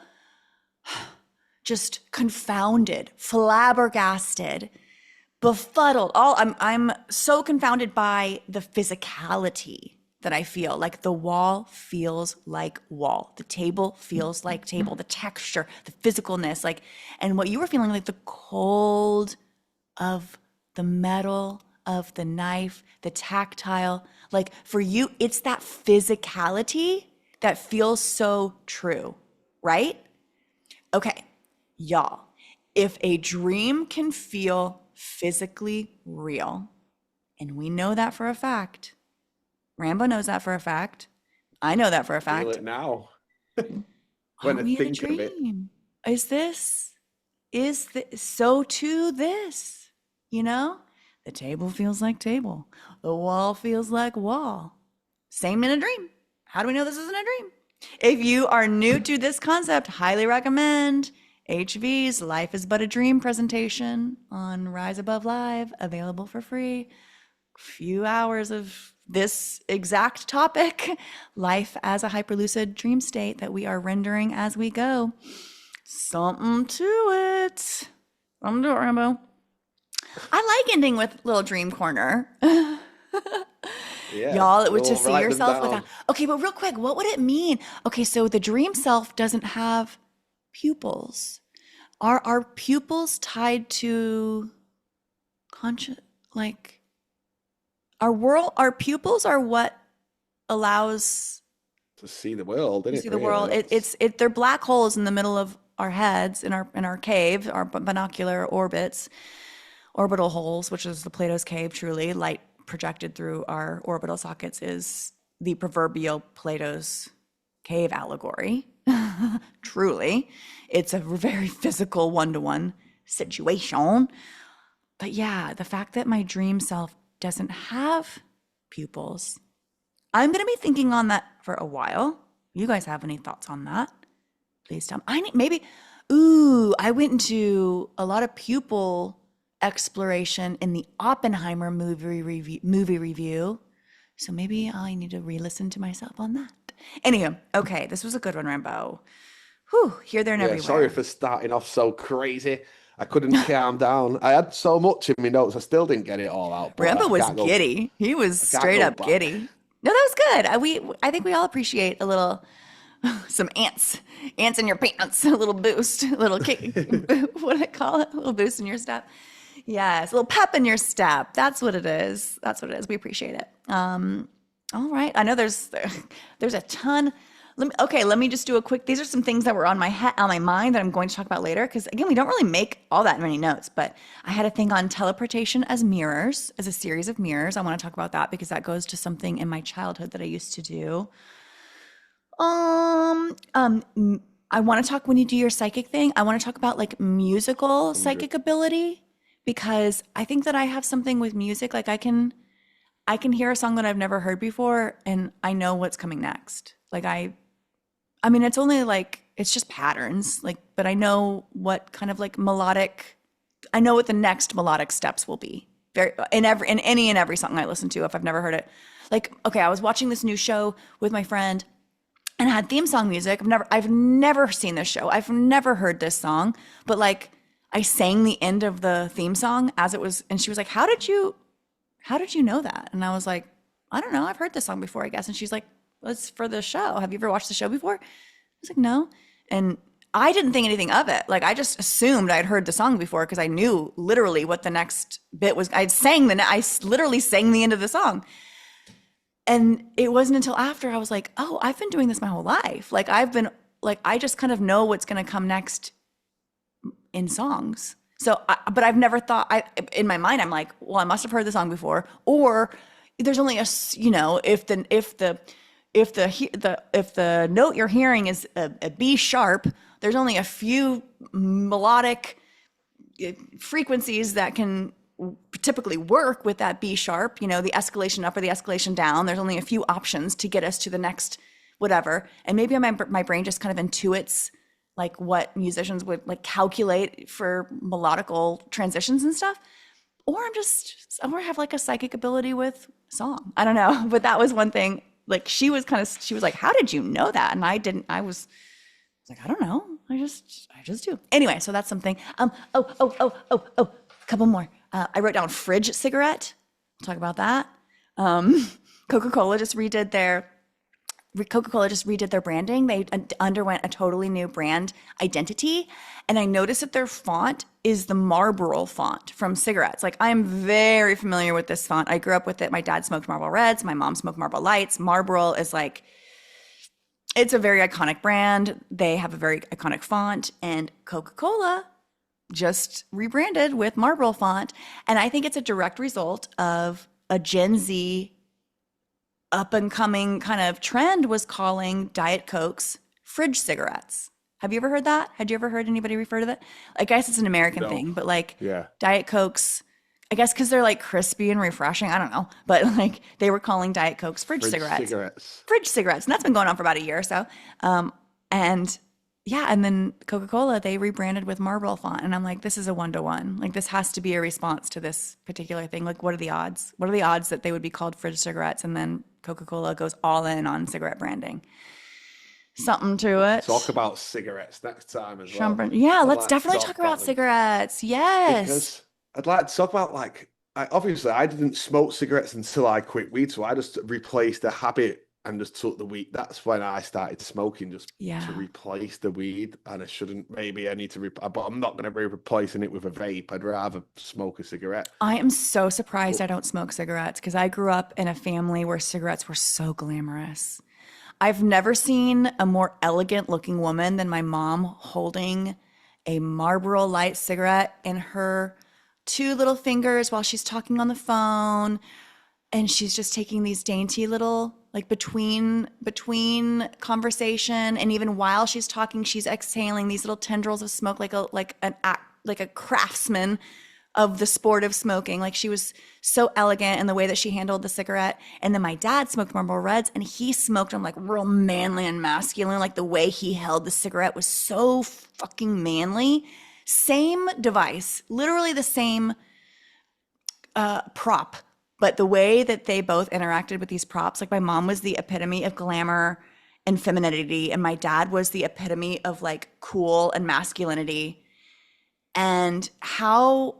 just confounded, flabbergasted, befuddled. I'm so confounded by the physicality that I feel. Like the wall feels like wall. The table feels like table. The texture, the physicalness, like, and what you were feeling, like the cold of the metal of the knife, the tactile. Like for you, it's that physicality that feels so true, right? Okay, y'all, if a dream can feel physically real, and we know that for a fact, Rambo knows that for a fact, I know that for a
Feel
fact,
it now when
are
I
we in a
think of it.
dream? Is this, so to this, you know? The table feels like table. The wall feels like wall. Same in a dream. How do we know this isn't a dream? If you are new to this concept, highly recommend HV's Life is But a Dream presentation on Rise Above Live, available for free. Few hours of this exact topic, life as a hyperlucid dream state that we are rendering as we go. Something to it. Something to it, Rambo. I like ending with little dream corner.
Yeah,
Y'all, it was to
we'll
see
write them
yourself without.
down.
Okay, but real quick, what would it mean? Okay, so the dream self doesn't have pupils. Are our pupils tied to conscious, like our pupils are what allows
To see the world,
to
isn't
see
it?
the
Really,
world.
that's
They're black holes in the middle of our heads, in our cave, our binocular orbits, orbital holes, which is the Plato's cave. Truly, light projected through our orbital sockets is the proverbial Plato's cave allegory. Truly, it's a very physical one-to-one situation. But yeah, the fact that my dream self doesn't have pupils, I'm going to be thinking on that for a while. You guys have any thoughts on that? Please tell me. I went into a lot of pupil exploration in the Oppenheimer movie review. So maybe I need to re-listen to myself on that. Anywho, okay, this was a good one, Rambo. Whew, here, there, and
yeah. Sorry
everywhere.
for starting off so crazy. I couldn't calm down. I had so much in my notes, I still didn't get it all out. But
Rambo
I
was
can't go.
giddy. He was
I can't
straight
go
up
back.
giddy. No, that was good. I think we all appreciate a little, some ants in your pants, a little boost, a little kick, what do I call it? A little boost in your step. Yes, a little pep in your step. That's what it is. That's what it is. We appreciate it. All right. I know there's a ton. Let me just do a quick. These are some things that were on my mind that I'm going to talk about later. Because again, we don't really make all that many notes. But I had a thing on teleportation as mirrors, as a series of mirrors. I want to talk about that because that goes to something in my childhood that I used to do. Um, um, I want to talk when you do your psychic thing. I want to talk about like musical
100.
psychic ability because I think that I have something with music. Like I can hear a song that I've never heard before and I know what's coming next. Like I mean it's only like it's just patterns. Like but I know what kind of like melodic I know what the next melodic steps will be. Very in any and every song I listen to if I've never heard it. Like okay, I was watching this new show with my friend and it had theme song music. I've never seen this show. I've never heard this song, but like I sang the end of the theme song as it was and she was like, how did you know that? And I was like, I don't know. I've heard this song before, I guess. And she's like, well, it's for the show. Have you ever watched the show before? I was like, no. And I didn't think anything of it. Like I just assumed I'd heard the song before because I knew literally what the next bit was. I literally sang the end of the song. And it wasn't until after I was like, oh, I've been doing this my whole life. I just kind of know what's going to come next in songs. So, but I've never thought, in my mind, I'm like, well, I must have heard the song before, or there's only if the note you're hearing is a B sharp, there's only a few melodic frequencies that can typically work with that B sharp, the escalation up or the escalation down. There's only a few options to get us to the next whatever. And maybe my brain just kind of intuits like what musicians would like calculate for melodical transitions and stuff. Or or I have like a psychic ability with song. I don't know. But that was one thing. Like she was like, how did you know that? And I didn't, I was like, I don't know. I just do. Anyway, so that's something. Couple more. I wrote down fridge cigarette. We'll talk about that. Coca-Cola just redid their branding. They underwent a totally new brand identity. And I noticed that their font is the Marlboro font from cigarettes. Like I'm very familiar with this font. I grew up with it. My dad smoked Marlboro Reds. My mom smoked Marlboro Lights. Marlboro is like, it's a very iconic brand. They have a very iconic font. And Coca-Cola just rebranded with Marlboro font. And I think it's a direct result of a Gen Z up and coming kind of trend was calling Diet Cokes fridge cigarettes. Have you ever heard that? Had you ever heard anybody refer to that? I guess it's an American thing, but like
Yeah.
Diet Cokes, I guess because they're like crispy and refreshing. I don't know. But like they were calling Diet Cokes fridge cigarettes. Fridge cigarettes. And that's been going on for about a year or so. And yeah, and then Coca-Cola, they rebranded with Marlboro font. And I'm like, this is a one-to-one. Like this has to be a response to this particular thing. Like what are the odds? What are the odds that they would be called fridge cigarettes and then Coca-Cola goes all in on cigarette branding? Something to it.
Talk about cigarettes next time as well.
Yeah, let's definitely talk about cigarettes. Yes.
Because I'd like to talk about like, obviously I didn't smoke cigarettes until I quit weed. So I just replaced the habit and just took the weed. That's when I started smoking, just to replace the weed. And maybe I need to, but I'm not going to be replacing it with a vape. I'd rather smoke a cigarette.
I am so surprised I don't smoke cigarettes because I grew up in a family where cigarettes were so glamorous. I've never seen a more elegant looking woman than my mom holding a Marlboro Light cigarette in her two little fingers while she's talking on the phone. And she's just taking these dainty little, like between conversation, and even while she's talking, she's exhaling these little tendrils of smoke, like a craftsman of the sport of smoking. Like she was so elegant in the way that she handled the cigarette. And then my dad smoked Marlboro Reds, and he smoked them like real manly and masculine. Like the way he held the cigarette was so fucking manly. Same device, literally the same prop. But the way that they both interacted with these props, like my mom was the epitome of glamour and femininity, and my dad was the epitome of like cool and masculinity. And how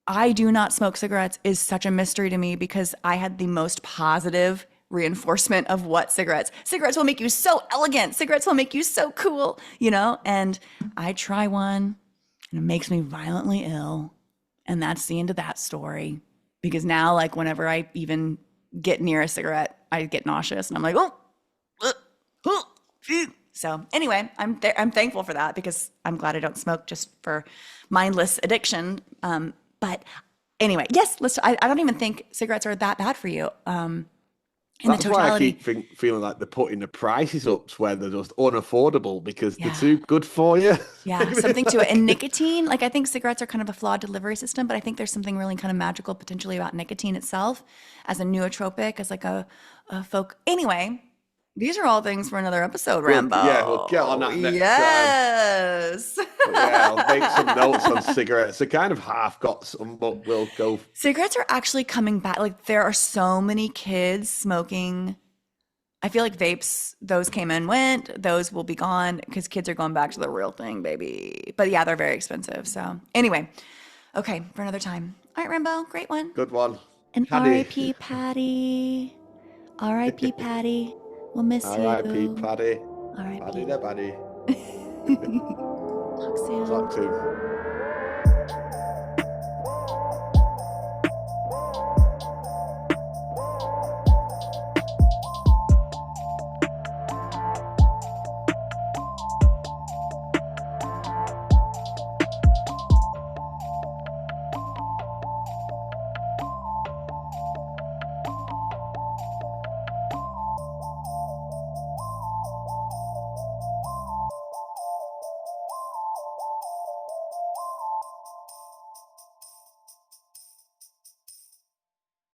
I do not smoke cigarettes is such a mystery to me because I had the most positive reinforcement of what cigarettes will make you so elegant. Cigarettes will make you so cool, and I try one and it makes me violently ill. And that's the end of that story. Because now, like, whenever I even get near a cigarette, I get nauseous and I'm like, oh, so anyway, I'm thankful for that because I'm glad I don't smoke just for mindless addiction. But anyway, yes, I don't even think cigarettes are that bad for you. In the
That's why I
totality,
keep feeling like they're putting the prices up to where they're just unaffordable because they're
yeah.
too good for you.
Yeah, something to it. And nicotine, like I think cigarettes are kind of a flawed delivery system, but I think there's something really kind of magical potentially about nicotine itself as a nootropic, as like a folk. Anyway, these are all things for another episode,
Yeah, we'll get on
Rambo.
that next time.
Yes.
But yeah, I'll make some notes on cigarettes. I kind of half got some, but we'll go.
Cigarettes are actually coming back. Like there are so many kids smoking. I feel like vapes, those came and went. Those will be gone because kids are going back to the real thing, baby. But yeah, they're very expensive. So anyway, okay, for another time. All right, Rambo, great one.
Good one.
And
Paddy.
R.I.P. Patty. R.I.P. Patty. We'll miss
R.I.P.
you.
Paddy. Paddy
R.I.P.
the Paddy.
Talk soon.
Talk soon.